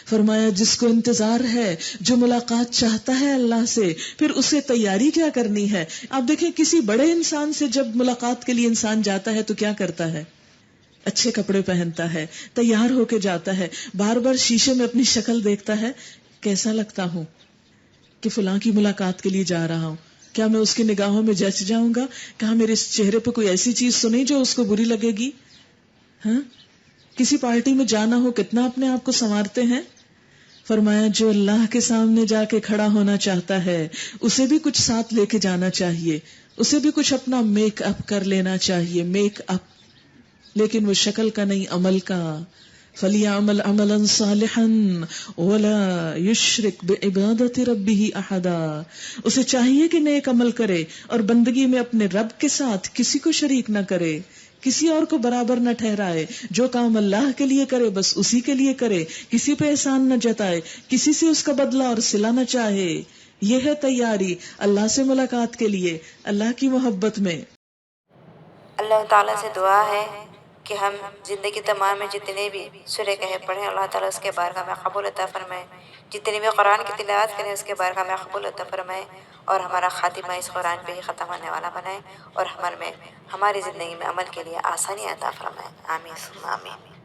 فرمایا جس کو انتظار ہے، جو ملاقات چاہتا ہے اللہ سے، پھر اسے تیاری کیا کرنی ہے. آپ دیکھیں کسی بڑے انسان سے جب ملاقات کے لیے انسان جاتا ہے تو کیا کرتا ہے؟ اچھے کپڑے پہنتا ہے، تیار ہو کے جاتا ہے، بار بار شیشے میں اپنی شکل دیکھتا ہے، کیسا لگتا ہوں کہ فلاں کی ملاقات کے لیے جا رہا ہوں، کیا میں اس کی نگاہوں میں جچ جاؤں گا؟ کہاں میرے اس چہرے پہ کوئی ایسی چیز تو نہیں جو اس کو بری لگے گی؟ ہاں، کسی پارٹی میں جانا ہو کتنا اپنے آپ کو سنوارتے ہیں. فرمایا جو اللہ کے سامنے جا کے کھڑا ہونا چاہتا ہے اسے بھی کچھ ساتھ لے کے جانا چاہیے، اسے بھی کچھ اپنا میک اپ کر لینا چاہیے، میک اپ، لیکن وہ شکل کا نہیں، عمل کا. فَلْيَعْمَلْ عَمَلًا صَالِحًا وَلَا يُشْرِكْ بِعِبَادَةِ رَبِّهِ أَحَدًا. اسے چاہیے کہ نیک عمل کرے اور بندگی میں اپنے رب کے ساتھ کسی کو شریک نہ کرے، کسی اور کو برابر نہ ٹھہرائے. جو کام اللہ کے لیے کرے بس اسی کے لیے کرے، کسی پہ احسان نہ جتائے، کسی سے اس کا بدلہ اور صلہ نہ چاہے. یہ ہے تیاری اللہ سے ملاقات کے لیے، اللہ کی محبت میں. اللہ تعالیٰ سے دعا ہے کہ ہم زندگی تمام میں جتنے بھی سورہ کہف پڑھیں اللہ تعالیٰ اس کے بارگاہ میں قبول عطا فرمائے، جتنی بھی قرآن کی تلاوت کریں اس کے بارگاہ میں قبول عطا فرمائے، اور ہمارا خاتمہ اس قرآن پہ ہی ختم ہونے والا بنائے، اور ہماری زندگی میں عمل کے لیے آسانی عطا فرمائے. آمین ثم آمین.